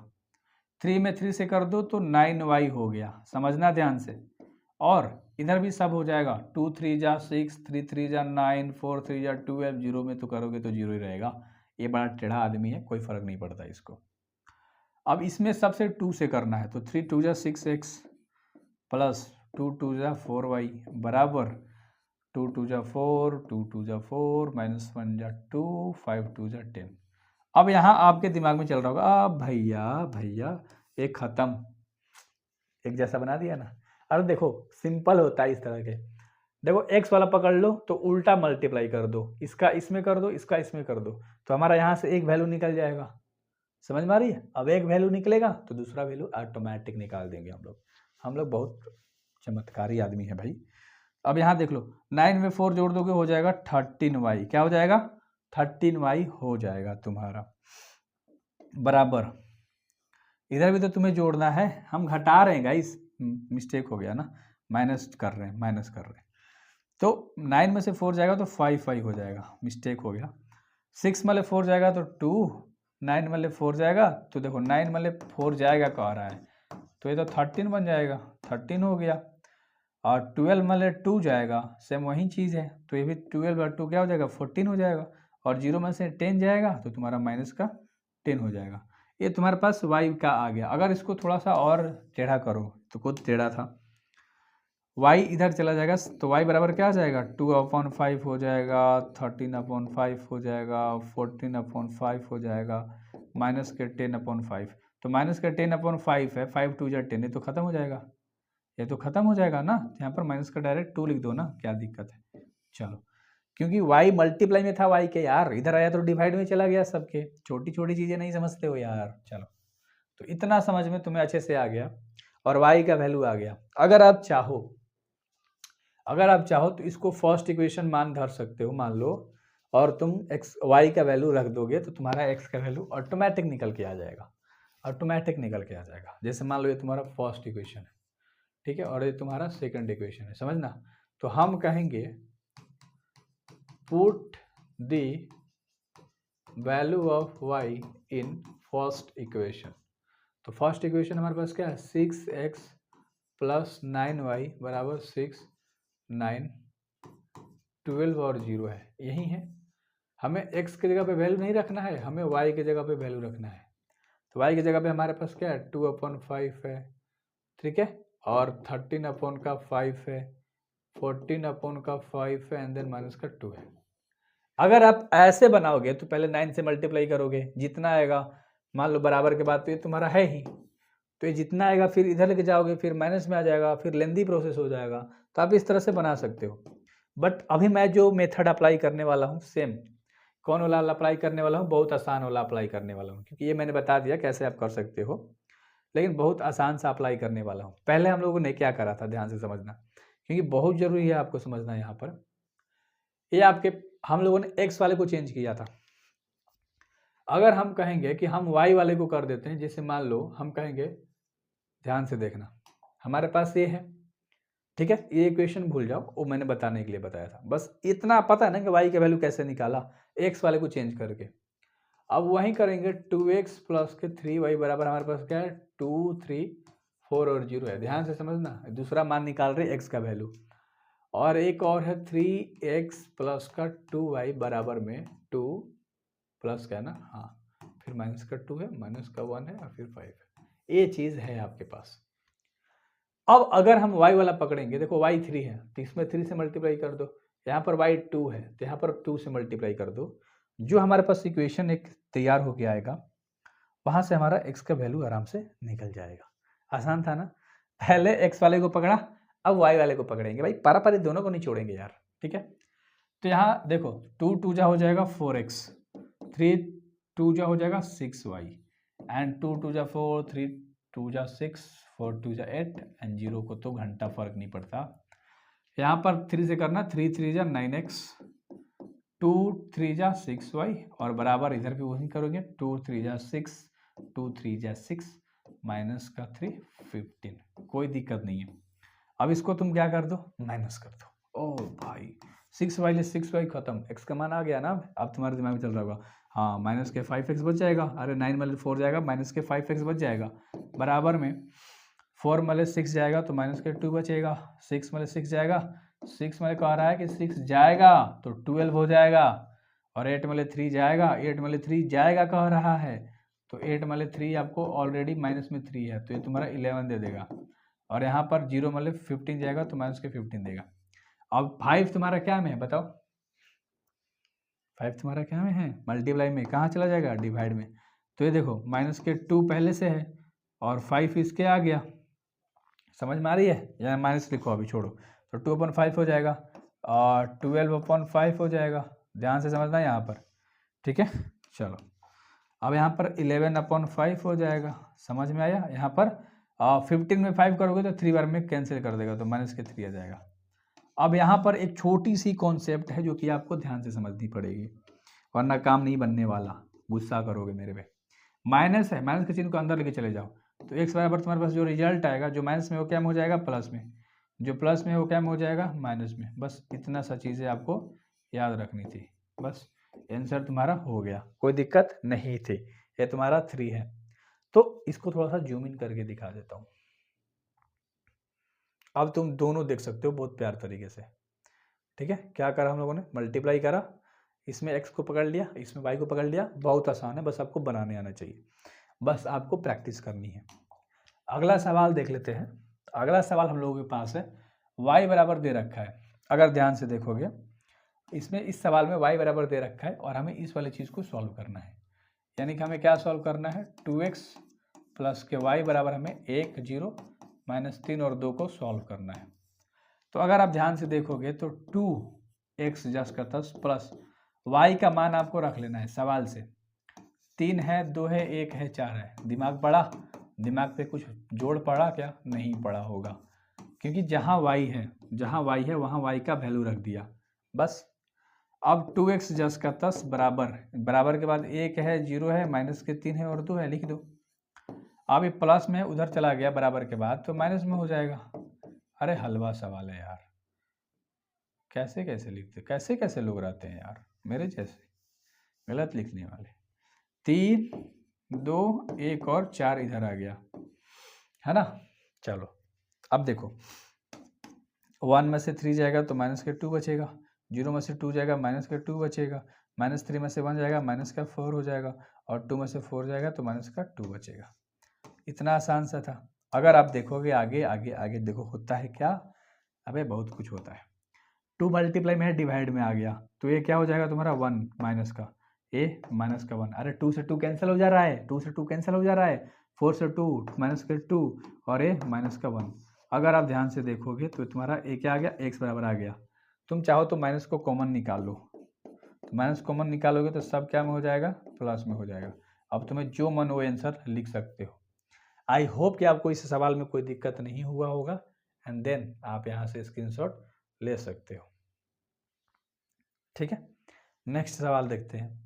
3 में 3 से कर दो तो 9y हो गया, समझना ध्यान से। और इधर भी सब हो जाएगा, 2 3 जा 6, 3 3 जा 9, 4 3 जा 12, 0 में तो करोगे तो 0 ही रहेगा। ये बड़ा टेढ़ा आदमी है, कोई फर्क नहीं पड़ता इसको। अब इसमें सबसे 2 से करना है, तो 3 2 जा 6x प्लस 2 2 जा 4y बराबर 2 2 जा 4, 2 2 जा 4 माइनस 1 जा 2, 5 2 जा 10। अब यहाँ आपके दिमाग में चल रहा होगा, भैया एक खत्म, एक जैसा बना दिया ना। अरे देखो सिंपल होता है इस तरह के, देखो x वाला पकड़ लो तो उल्टा मल्टीप्लाई कर दो, इसका इसमें कर दो, इसका इसमें कर दो, तो हमारा यहाँ से एक वैल्यू निकल जाएगा। समझ में आ रही है? अब एक वैल्यू निकलेगा तो दूसरा वैल्यू ऑटोमेटिक निकाल देंगे हम लोग बहुत चमत्कारी आदमी है भाई। अब यहाँ देख लो 9 में 4 जोड़ दोगे हो जाएगा 13y, क्या हो जाएगा 13y हो जाएगा तुम्हारा, बराबर इधर भी तो तुम्हें जोड़ना है, हम घटा रहे हैं गाइस, मिस्टेक हो गया ना, माइनस कर रहे हैं। तो 9 में से 4 जाएगा तो 5y हो जाएगा, मिस्टेक हो गया। 6 में 4 जाएगा तो 2, 9 में 4 जाएगा तो देखो 9 में 4 जाएगा कह रहा है, तो ये तो 13 बन जाएगा, 13 हो गया। और 12 में 2 जाएगा, सेम वही चीज़ है, तो ये भी 12 और 2 क्या हो जाएगा 14 हो जाएगा। और 0 में से 10 जाएगा तो तुम्हारा माइनस का 10 हो जाएगा। ये तुम्हारे पास y का आ गया। अगर इसको थोड़ा सा और टेढ़ा करो तो खुद टेढ़ा था, y इधर चला जाएगा तो y बराबर क्या आ जाएगा 2/5 हो जाएगा, 13/5 हो जाएगा, 14/5 हो जाएगा, माइनस के 10/5। तो माइनस के 10/5 है, 5 2 जा 10, ये तो खत्म हो जाएगा, ये तो खत्म हो जाएगा ना। यहाँ पर माइनस का डायरेक्ट 2 लिख दो ना, क्या दिक्कत है। चलो, क्योंकि y मल्टीप्लाई में था y के यार, इधर आया तो डिवाइड में चला गया सबके, छोटी छोटी चीजें नहीं समझते हो यार। चलो, तो इतना समझ में तुम्हें अच्छे से आ गया और y का वैल्यू आ गया। अगर आप चाहो तो इसको फर्स्ट इक्वेशन मान धर सकते हो, मान लो, और तुम y का वैल्यू रख दोगे तो तुम्हारा x का वैल्यू ऑटोमेटिक निकल के आ जाएगा, जैसे मान लो ये तुम्हारा फर्स्ट इक्वेशन है, ठीक है, और ये तुम्हारा सेकंड इक्वेशन है, समझना। तो हम कहेंगे put the value of y in first equation. तो फर्स्ट इक्वेशन हमारे पास क्या है 6x प्लस 9y बराबर 6, 9, 12 और 0 है, यही है। हमें x की जगह पे वैल्यू नहीं रखना है, हमें y की जगह पे वैल्यू रखना है। तो y की जगह पे हमारे पास क्या है 2/5 है, ठीक है, और 13/5 है, 14/5 है, एंड देन माइनस का 2 है। अगर आप ऐसे बनाओगे तो पहले 9 से मल्टीप्लाई करोगे, जितना आएगा मान लो बराबर के बाद तो ये तुम्हारा है ही, तो ये जितना आएगा फिर इधर लेके जाओगे, फिर माइनस में आ जाएगा, फिर लेंदी प्रोसेस हो जाएगा। तो आप इस तरह से बना सकते हो। बट अभी मैं जो मेथड अप्लाई करने वाला हूँ, सेम कौन वाला अप्लाई करने वाला हूँ, बहुत आसान वाला अप्लाई करने वाला हूँ, क्योंकि ये मैंने बता दिया कैसे आप कर सकते हो, लेकिन बहुत आसान सा अप्लाई करने वाला हूँ। पहले हम लोगों ने क्या करा था, ध्यान से समझना, क्योंकि बहुत जरूरी है आपको समझना। यहाँ पर ये आपके हम लोगों ने x वाले को चेंज किया था। अगर हम कहेंगे कि हम y वाले को कर देते हैं, जैसे मान लो हम कहेंगे, ध्यान से देखना, हमारे पास ये है, ठीक है, ये इक्वेशन भूल जाओ, वो मैंने बताने के लिए बताया था, बस इतना पता है ना कि y का वैल्यू कैसे निकाला, x वाले को चेंज करके। अब वही करेंगे 2x प्लस के 3y बराबर हमारे पास क्या है 2, 3, 4 और 0 है। ध्यान से समझना, दूसरा मान निकाल रहे x का वैल्यू। और एक और है 3x प्लस का 2y बराबर में 2 प्लस क्या ना, हाँ, फिर माइनस का 2 है, माइनस का 1 है और फिर 5 है। ये चीज़ है आपके पास। अब अगर हम y वाला पकड़ेंगे, देखो y 3 है तो इसमें 3 से मल्टीप्लाई कर दो, यहाँ पर y 2 है तो यहाँ पर 2 से मल्टीप्लाई कर दो, जो हमारे पास इक्वेशन एक तैयार होके आएगा, वहाँ से हमारा x का वैल्यू आराम से निकल जाएगा। आसान था ना। पहले x वाले को पकड़ा, अब y वाले को पकड़ेंगे भाई, पारा दोनों को नहीं छोड़ेंगे यार, ठीक है। तो यहाँ देखो 2 2 जा हो जाएगा 4x, 3 2 जा हो जाएगा 6y, एंड 2 2 जा 4, 3 2 जा 6, 4 2 जा 8, एंड 0 को तो घंटा फर्क नहीं पड़ता। यहाँ पर 3 से करना, 3 3 जा 9x, 2 3 जा 6y, और बराबर इधर भी वही करोगे, 2 3 जा 6, 2 3 जा 6, माइनस का 3 15, कोई दिक्कत नहीं है। अब इसको तुम क्या कर दो, माइनस कर दो। ओ भाई 6y ले 6y खत्म, x का मान आ गया ना, अब तुम्हारे दिमाग में चल रहा होगा, हाँ, माइनस के 5x बच जाएगा, अरे 9 में 4 जाएगा, माइनस के 5x बच जाएगा, बराबर में 4 में 6 जाएगा तो माइनस के 2 बचेगा, 6 में 6 जाएगा, 6 में कह रहा है कि 6 जाएगा तो 12 हो जाएगा, और 8 में 3 जाएगा, 8 में 3 जाएगा कह रहा है, तो 8 में 3 आपको ऑलरेडी माइनस में 3 है तो ये तुम्हारा 11 दे देगा, और यहाँ पर 0 में 15 जाएगा तो माइनस के 15 देगा। अब 5 तुम्हारा क्या में है बताओ, 5 तुम्हारा क्या में है, मल्टीप्लाई में, कहाँ चला जाएगा, डिवाइड में। तो ये देखो माइनस के 2 पहले से है और 5 इसके आ गया, समझ में आ रही है, या माइनस लिखो अभी छोड़ो, तो 2/5 हो जाएगा, और 12/5 हो जाएगा, ध्यान से समझना यहाँ पर, ठीक है। चलो अब यहाँ पर 11/5 हो जाएगा, समझ में आया। यहाँ पर 15 में 5 करोगे तो 3 बार में कैंसिल कर देगा, तो -3 आ जाएगा। अब यहाँ पर एक छोटी सी कॉन्सेप्ट है जो कि आपको ध्यान से समझनी पड़ेगी, वरना काम नहीं बनने वाला, गुस्सा करोगे मेरे पे। माइनस है, माइनस के चिन्ह को अंदर लेके चले जाओ, तो x बराबर तुम्हारे पास जो रिजल्ट आएगा, जो माइनस में वो क्या में हो जाएगा प्लस में, जो प्लस में वो क्या में हो जाएगा माइनस में। बस इतना सा चीज़ें आपको याद रखनी थी, बस आंसर तुम्हारा हो गया, कोई दिक्कत नहीं थी। ये तुम्हारा 3 है। तो इसको थोड़ा सा जूम इन करके दिखा देता हूँ। अब तुम दोनों देख सकते हो बहुत प्यार तरीके से, ठीक है। क्या करा हम लोगों ने, मल्टीप्लाई करा, इसमें x को पकड़ लिया, इसमें y को पकड़ लिया। बहुत आसान है, बस आपको बनाने आना चाहिए, बस आपको प्रैक्टिस करनी है। अगला सवाल देख लेते हैं। अगला सवाल हम लोगों के पास है y बराबर दे रखा है। अगर ध्यान से देखोगे इसमें, इस सवाल में y बराबर दे रखा है और हमें इस वाली चीज़ को सॉल्व करना है। यानी कि हमें क्या सॉल्व करना है, 2x प्लस के y बराबर हमें 1 0 -3 और 2 को सॉल्व करना है। तो अगर आप ध्यान से देखोगे तो 2x जस का तस प्लस y का मान आपको रख लेना है सवाल से। 3 है, 2 है, 1 है, 4 है। दिमाग पड़ा, दिमाग पे कुछ जोड़ पड़ा क्या, नहीं पड़ा होगा, क्योंकि जहाँ y है वहाँ y का वैल्यू रख दिया बस। अब 2x जस का तस बराबर, बराबर के बाद 1 है, 0 है, माइनस के 3 है और 2 है, लिख दो। अब ये प्लस में उधर चला गया बराबर के बाद, तो माइनस में हो जाएगा। अरे हलवा सवाल है यार, कैसे कैसे लिखते, कैसे कैसे लोग रहते हैं यार मेरे जैसे गलत लिखने वाले। 3 2 1 और 4 इधर आ गया, है ना। चलो अब देखो, 1 में से 3 जाएगा तो माइनस के 2 बचेगा, 0 में से 2 जाएगा माइनस का 2 बचेगा, -3 में से 1 जाएगा माइनस का 4 हो जाएगा, और 2 में से 4 जाएगा तो माइनस का 2 बचेगा। इतना आसान सा था। अगर आप देखोगे आगे आगे आगे, देखो होता है क्या, अबे बहुत कुछ होता है। 2 मल्टीप्लाई में है, डिवाइड में आ गया, तो ये क्या हो जाएगा तुम्हारा 1 माइनस का a माइनस का 1। अरे 2 से 2 कैंसिल हो जा रहा है, 2 से 2 कैंसिल हो जा रहा है, 4 से 2 माइनस के 2 और a माइनस का 1। अगर आप ध्यान से देखोगे तो तुम्हारा a क्या आ गया, x बराबर आ गया। तुम चाहो तो माइनस को कॉमन निकाल लो, तो माइनस कॉमन निकालोगे तो सब क्या में हो जाएगा, प्लस में हो जाएगा। अब तुम्हें जो मन हो आंसर लिख सकते हो। आई होप कि आपको इस सवाल में कोई दिक्कत नहीं हुआ होगा, एंड देन आप यहाँ से स्क्रीनशॉट ले सकते हो, ठीक है। नेक्स्ट सवाल देखते हैं।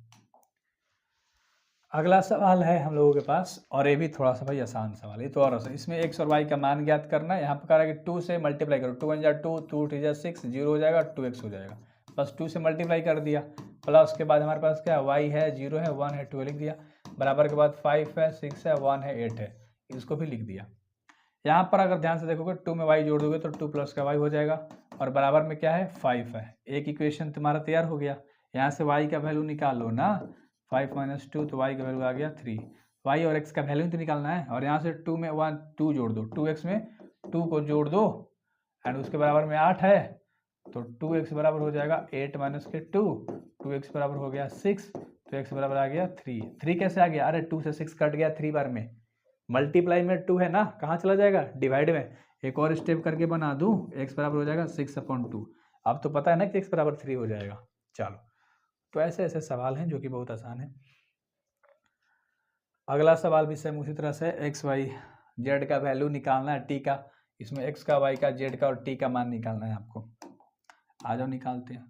अगला सवाल है हम लोगों के पास, और ये भी थोड़ा सा भाई आसान सवाल है, तो और आसान। इसमें x और y का मान ज्ञात करना है। यहाँ पर कह रहा है कि 2 से मल्टीप्लाई करो, 2 1 जा 2, 2 2 जा 6, 0 हो जाएगा, 2x हो जाएगा। बस 2 से मल्टीप्लाई कर दिया, प्लस के बाद हमारे पास क्या है, y है, 0 है, 1 है, 2 लिख दिया, बराबर के बाद 5 है, 6 है, 1 है, 8 है, इसको भी लिख दिया। यहाँ पर अगर ध्यान से देखोगे 2 में y जोड़ दोगे तो 2 प्लस का y हो जाएगा, और बराबर में क्या है 5 है। एक इक्वेशन तुम्हारा तैयार हो गया। यहाँ से y का वैल्यू निकालो ना, 5 - 2 तो y का वैल्यू आ गया 3। y और x का वैल्यू तो निकालना है, और यहाँ से 2 में 1 2 जोड़ दो, 2x में 2 को जोड़ दो, एंड उसके बराबर में 8 है, तो 2x बराबर हो जाएगा 8 माइनस के 2, 2x बराबर हो गया 6, तो x बराबर आ गया 3। 3 कैसे आ गया, अरे 2 से 6 कट गया 3 बार में, मल्टीप्लाई में 2 है ना, कहाँ चला जाएगा, डिवाइड में। एक और स्टेप करके बना दूँ, x बराबर हो जाएगा 6/2। अब तो पता है ना कि x बराबर 3 हो जाएगा। चलो, तो ऐसे ऐसे सवाल हैं जो कि बहुत आसान है। अगला सवाल भी सेम उसी तरह से, x y z का वैल्यू निकालना है, t का, इसमें x का, y का, z का और t का मान निकालना है आपको। आ जाओ निकालते हैं।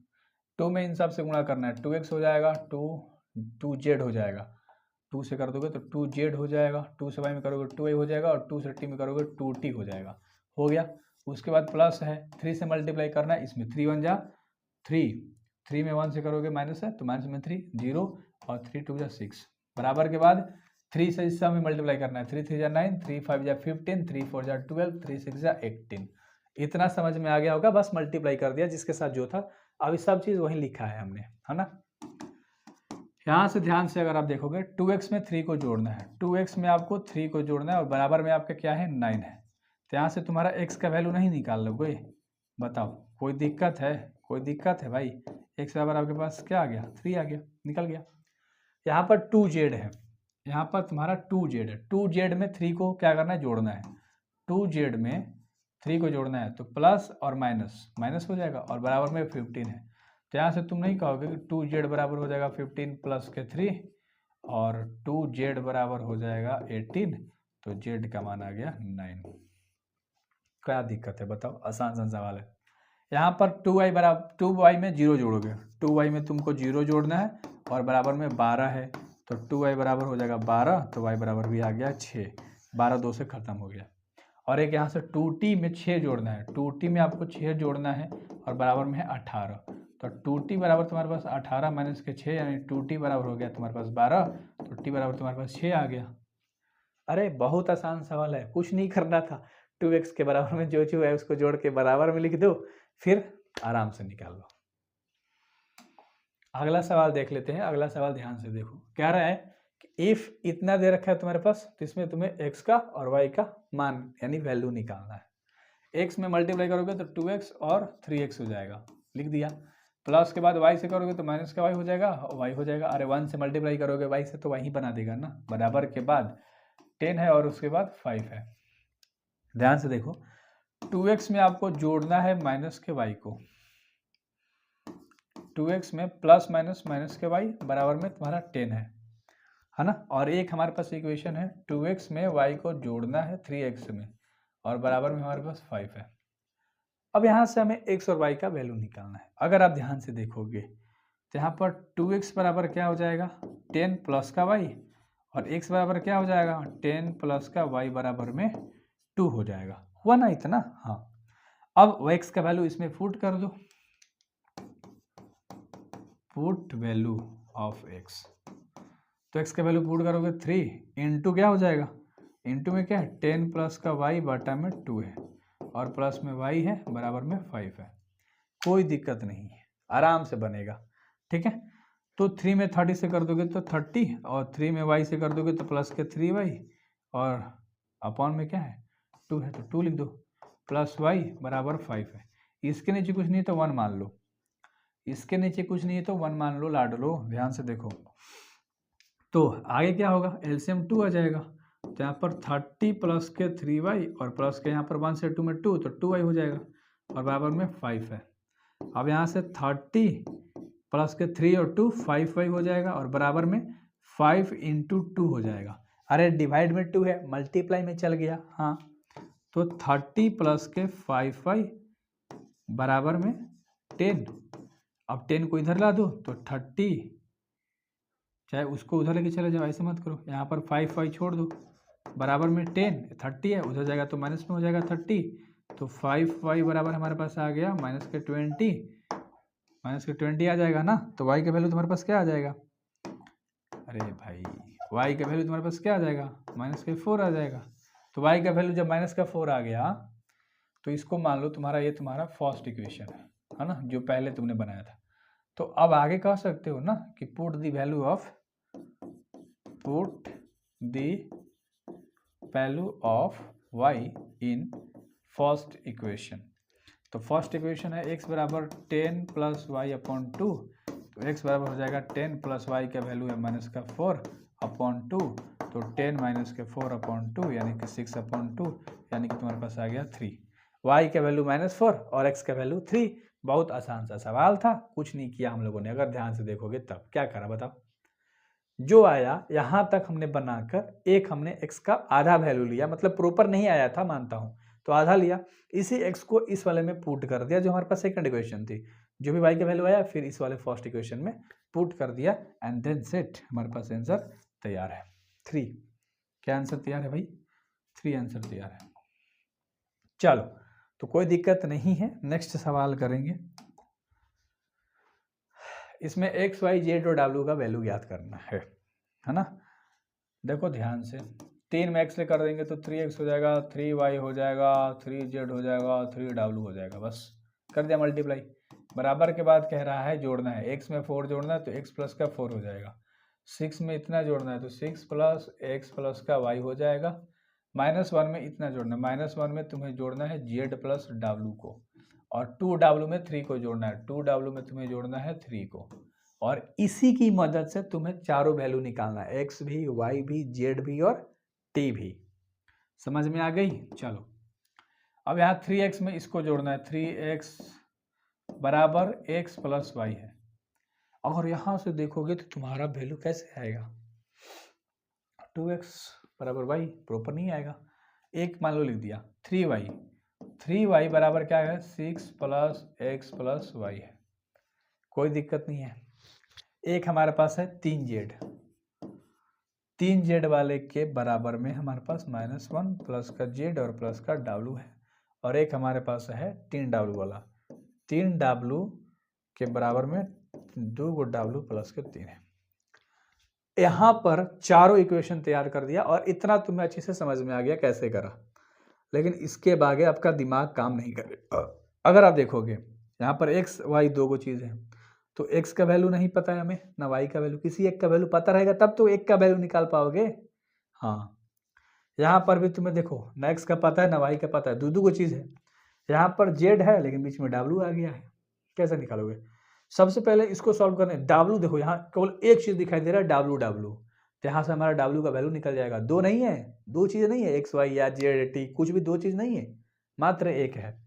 2 में इन सब से गुणा करना है, 2x हो जाएगा, 2z हो जाएगा, 2 से कर दोगे तो 2z हो जाएगा, 2 से y में करोगे 2y हो जाएगा, और 2 से t में करोगे 2t हो जाएगा। हो गया। उसके बाद प्लस है, 3 से मल्टीप्लाई करना है, इसमें 3 1 जा 3, 3 में 1 से करोगे माइनस है, तो माइनस में 3 0, और 3 2 जा 6, बराबर के बाद 3 से इस में मल्टीप्लाई करना है, 3 3 जा 9, 3 5 जा 15, 3 4 जा 12, 3 6 जा 18। इतना समझ में आ गया होगा, बस मल्टीप्लाई कर दिया जिसके साथ जो था। अब ये सब चीज़ वही लिखा है हमने, है ना। यहाँ से ध्यान से अगर आप देखोगे 2x में 3 को जोड़ना है, 2x में आपको 3 को जोड़ना है, और बराबर में आपका क्या है 9 है। तो यहाँ से तुम्हारा x का वैल्यू नहीं निकाल लोगे, बताओ कोई दिक्कत है, कोई दिक्कत है भाई। x बराबर आपके पास क्या आ गया 3 आ गया, निकल गया। यहाँ पर 2z है, यहाँ पर तुम्हारा 2z है, 2z में 3 को क्या करना है, जोड़ना है। 2z में 3 को जोड़ना है तो प्लस और माइनस, माइनस हो जाएगा और बराबर में 15 है। तो यहाँ से तुम नहीं कहोगे कि 2z बराबर हो जाएगा 15 प्लस के 3 और 2z बराबर हो जाएगा 18, तो z का मान आ गया 9। क्या दिक्कत है बताओ, आसान सा सवाल है। यहाँ पर 2y बराबर 2y में 0 जोड़ोगे, 2y में तुमको 0 जोड़ना है और बराबर में 12 है, तो 2y बराबर हो जाएगा 12, तो y बराबर भी आ गया 6, 12 2 से खत्म हो गया। और एक यहाँ से 2t में 6 जोड़ना है, 2t में आपको 6 जोड़ना है और बराबर में है 18, तो 2t बराबर तुम्हारे पास 18 माइनस के 6 यानी 2t बराबर हो गया तुम्हारे पास 12, तो t बराबर तुम्हारे पास 6 आ गया। अरे बहुत आसान सवाल है, कुछ नहीं करना था, 2x के बराबर में जो है उसको जोड़ के बराबर में लिख दो, फिर आराम से निकाल लो। अगला सवाल देख लेते हैं। अगला सवाल ध्यान से देखो, क्या रहा है कि इफ इतना दे रखा है तुम्हारे पास, तो इसमें तुम्हें x का और y का मान यानी वैल्यू निकालना है। x में मल्टीप्लाई करोगे तो 2x और 3x हो जाएगा, लिख दिया। प्लस के बाद y से करोगे तो माइनस का y हो जाएगा और y हो जाएगा। अरे 1 से मल्टीप्लाई करोगे y से तो वही बना देगा ना, बराबर के बाद 10 है और उसके बाद 5 है। ध्यान से देखो, 2x में आपको जोड़ना है माइनस के y को, 2x में प्लस माइनस माइनस के y बराबर में तुम्हारा 10 है ना। और एक हमारे पास इक्वेशन है 2x में y को जोड़ना है 3x में और बराबर में हमारे पास 5 है। अब यहाँ से हमें x और y का वैल्यू निकालना है। अगर आप ध्यान से देखोगे तो यहाँ पर 2x बराबर क्या हो जाएगा 10 प्लस का y और x बराबर क्या हो जाएगा 10 प्लस का y बराबर में 2 हो जाएगा, हुआ ना इतना। हाँ, अब x का वैल्यू इसमें पुट कर दो, पुट वैल्यू ऑफ x, तो x का वैल्यू पुट करोगे 3 इंटू क्या हो जाएगा, इंटू में क्या है 10 प्लस का y बटा में 2 है और प्लस में y है बराबर में 5 है। कोई दिक्कत नहीं है, आराम से बनेगा, ठीक है। तो 3 में 30 से कर दोगे तो 30 और 3 में y से कर दोगे तो प्लस के 3y और अपॉन में क्या है 2 है, तो 2 लिख दो, प्लस y बराबर 5 है। इसके नीचे कुछ नहीं तो 1 मान लो, इसके नीचे कुछ नहीं है तो 1 मान लो, लाड लो। ध्यान से देखो, तो आगे क्या होगा, एलसीएम 2 आ जाएगा, तो यहाँ पर 30 प्लस के 3y और प्लस के यहाँ पर 1 से 2 में 2, तो 2y हो जाएगा और बराबर में 5 है। अब यहाँ से 30 प्लस के 3 और 2 5y हो जाएगा और बराबर में 5 इंटू 2 हो जाएगा। अरे डिवाइड में 2 है, मल्टीप्लाई में चल गया, हाँ, तो 30 प्लस के 5y बराबर में 10। अब 10 को इधर ला दो तो 30, चाहे उसको उधर लेके चले जाओ, ऐसे मत करो, यहाँ पर 5y छोड़ दो, बराबर में 10, 30 है, उधर जाएगा तो माइनस में हो जाएगा 30, तो 5y बराबर हमारे पास आ गया माइनस के 20 आ जाएगा ना। तो y का वैल्यू तुम्हारे पास क्या आ जाएगा, अरे भाई y का वैल्यू तुम्हारे पास क्या आ जाएगा माइनस के 4 आ जाएगा। तो y का वैल्यू जब माइनस का 4 आ गया तो इसको मान लो तुम्हारा ये तुम्हारा फर्स्ट इक्वेशन है ना, जो पहले तुमने बनाया था। तो अब आगे कह सकते हो ना कि put the value of y in first equation. तो फर्स्ट इक्वेशन है x बराबर 10 प्लस वाई अपॉन 2, तो x बराबर हो जाएगा 10 प्लस वाई का वैल्यू है माइनस का 4 अपॉन 2, तो 10 माइनस के 4 अपॉन 2 यानी कि 6 अपॉन 2, यानी कि तुम्हारे पास आ गया 3। y का वैल्यू -4 और x का वैल्यू 3। बहुत आसान सा सवाल था, कुछ नहीं किया हम लोगों ने। अगर ध्यान से देखोगे तब क्या करा बताओ, जो आया यहाँ तक हमने बनाकर एक हमने x का आधा वैल्यू लिया, मतलब प्रॉपर नहीं आया था मानता हूँ, तो आधा लिया, इसी x को इस वाले में पुट कर दिया जो हमारे पास सेकंड इक्वेशन थी, जो भी y का वैल्यू आया फिर इस वाले फर्स्ट इक्वेशन में पुट कर दिया एंड देन सेट, हमारे पास आंसर तैयार है 3। क्या आंसर तैयार है भाई, 3 आंसर तैयार है। चलो, तो कोई दिक्कत नहीं है, नेक्स्ट सवाल करेंगे। इसमें x y z और w का वैल्यू याद करना है ना। देखो ध्यान से, 3 में x ले कर देंगे तो 3x हो जाएगा, 3y हो जाएगा, 3z हो जाएगा, 3w हो जाएगा, बस कर दिया मल्टीप्लाई। बराबर के बाद कह रहा है जोड़ना है, x में 4 जोड़ना है तो x प्लस का 4 हो जाएगा, 6 में इतना जोड़ना है तो 6 प्लस x प्लस का y हो जाएगा, -1 में इतना जोड़ना है, -1 में तुम्हें जोड़ना है z प्लस w को, और 2w में 3 को जोड़ना है, 2w में तुम्हें जोड़ना है 3 को, और इसी की मदद से तुम्हें चारों वैल्यू निकालना है, x भी, y भी, z भी और t भी। समझ में आ गई। चलो अब यहाँ 3x में इसको जोड़ना है, 3x बराबर x प्लस वाई है। अगर यहाँ से देखोगे तो तुम्हारा वैल्यू कैसे आएगा, 2x बराबर वाई, प्रॉपर नहीं आएगा। एक मान लो लिख दिया 3y बराबर क्या है 6 प्लस एक्स प्लस वाई है, कोई दिक्कत नहीं है। एक हमारे पास है 3z वाले के बराबर में हमारे पास -1 प्लस का z और प्लस का w है, और एक हमारे पास है 3w वाला, 3w के बराबर में 2 w प्लस के 3 है। यहाँ पर चारों इक्वेशन तैयार कर दिया और इतना तुम्हें अच्छे से समझ में आ गया कैसे करा, लेकिन इसके बागे आपका दिमाग काम नहीं करेगा। अगर आप देखोगे यहाँ पर x y दो गो चीज़ है, तो x का वैल्यू नहीं पता है हमें, ना y का वैल्यू, किसी एक का वैल्यू पता रहेगा तब तो एक का वैल्यू निकाल पाओगे। हाँ, यहाँ पर भी तुम्हें देखो ना x का पता है ना y का पता है, दो गो चीज़ है। यहाँ पर z है लेकिन बीच में w आ गया है, कैसे निकालोगे? सबसे पहले इसको सॉल्व करने, w देखो यहाँ केवल एक चीज़ दिखाई दे रहा है w, तो यहाँ से हमारा w का वैल्यू निकल जाएगा। दो नहीं है, दो चीज़ें नहीं है, x y या z t कुछ भी दो चीज़ नहीं है, मात्र एक है।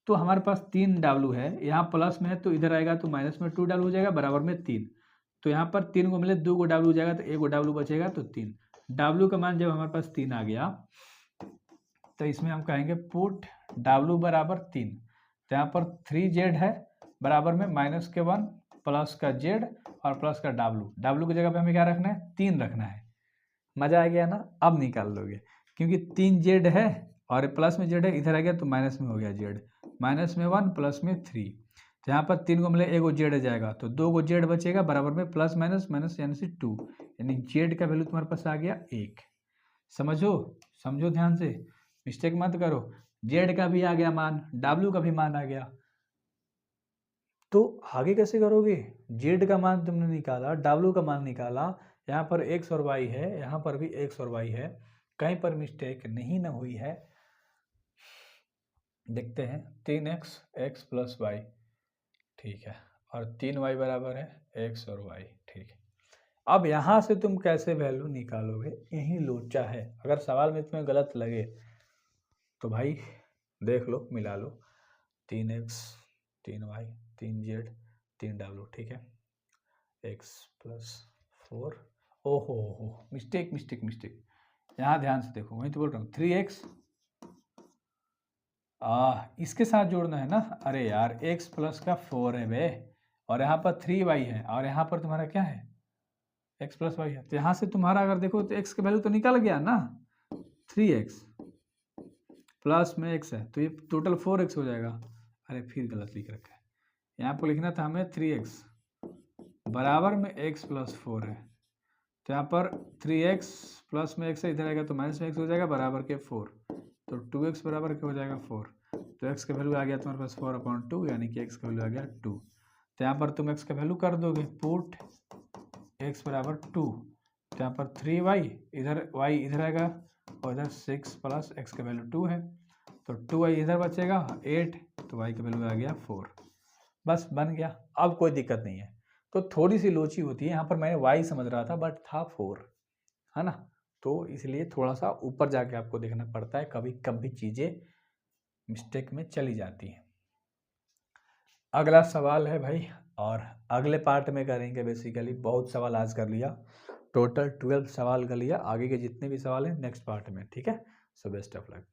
तो हमारे पास 3w है, यहाँ प्लस में है तो इधर आएगा तो माइनस में 2w हो जाएगा, बराबर में 3। तो यहाँ पर 3 को मिले 2 को w हो जाएगा तो 1 को w बचेगा, तो 3 w का मान जब हमारे पास 3 आ गया तो इसमें हम कहेंगे पुट w बराबर 3। तो यहाँ पर 3z है बराबर में -1 प्लस का z और प्लस का w की जगह पे हमें क्या रखना है 3 रखना है। मजा आ गया ना? अब निकाल लोगे क्योंकि 3z है और प्लस में z है, इधर आ गया तो माइनस में हो गया z, -1 प्लस में 3। तो यहाँ पर 3 को मिले 1 को z जाएगा तो 2 को z बचेगा, बराबर में प्लस माइनस माइनस यानी से 2, यानी z का वैल्यू तुम्हारे पास आ गया 1। समझो ध्यान से, मिस्टेक मत करो। z का भी आ गया मान, w का भी मान आ गया, तो आगे कैसे करोगे? z का मान तुमने निकाला, w का मान निकाला, यहाँ पर x और y है, यहाँ पर भी x और y है, कहीं पर मिस्टेक नहीं ना हुई है। देखते हैं 3x x प्लस वाई, ठीक है, और 3y बराबर है x और y, ठीक है। अब यहाँ से तुम कैसे वैल्यू निकालोगे, यही लोचा है। अगर सवाल में तुम्हें गलत लगे तो भाई देख लो, मिला लो, 3x 3y 3z 3w, ठीक है, x प्लस 4, ओहो मिस्टेक, यहाँ ध्यान से देखो, वही तो बोल रहा हूँ 3x, इसके साथ जोड़ना है ना, अरे यार x प्लस का 4 है बे, और यहाँ पर 3y है, और यहाँ पर तुम्हारा क्या है x प्लस y है, तो यहाँ से तुम्हारा अगर देखो तो x का वैल्यू तो निकल गया ना, 3x प्लस में x है तो ये टोटल 4x हो जाएगा। अरे फिर गलत लिख रखा है, यहाँ पर लिखना था हमें 3x बराबर में x प्लस 4 है, तो यहाँ पर 3x प्लस में x है, इधर आएगा तो माइनस में x हो जाएगा, बराबर के 4, तो 2x बराबर क्या हो जाएगा 4, तो x का वैल्यू आ गया तुम्हारे पास 4/2, यानी कि x का वैल्यू आ गया 2। तो यहाँ पर तुम x का वैल्यू कर दोगे, पुट x बराबर 2, तो यहाँ पर 3y, इधर y इधर आएगा और इधर 6 प्लस x का वैल्यू 2 है, तो 2y इधर बचेगा 8, तो y का वैल्यू आ गया 4। बस बन गया, अब कोई दिक्कत नहीं है। तो थोड़ी सी लोची होती है, यहाँ पर मैंने y समझ रहा था बट था 4, है ना, तो इसलिए थोड़ा सा ऊपर जाके आपको देखना पड़ता है, कभी कभी चीज़ें मिस्टेक में चली जाती हैं। अगला सवाल है भाई, और अगले पार्ट में करेंगे। बेसिकली बहुत सवाल आज कर लिया, टोटल 12 सवाल कर लिया, आगे के जितने भी सवाल हैं नेक्स्ट पार्ट में, ठीक है। So best of luck.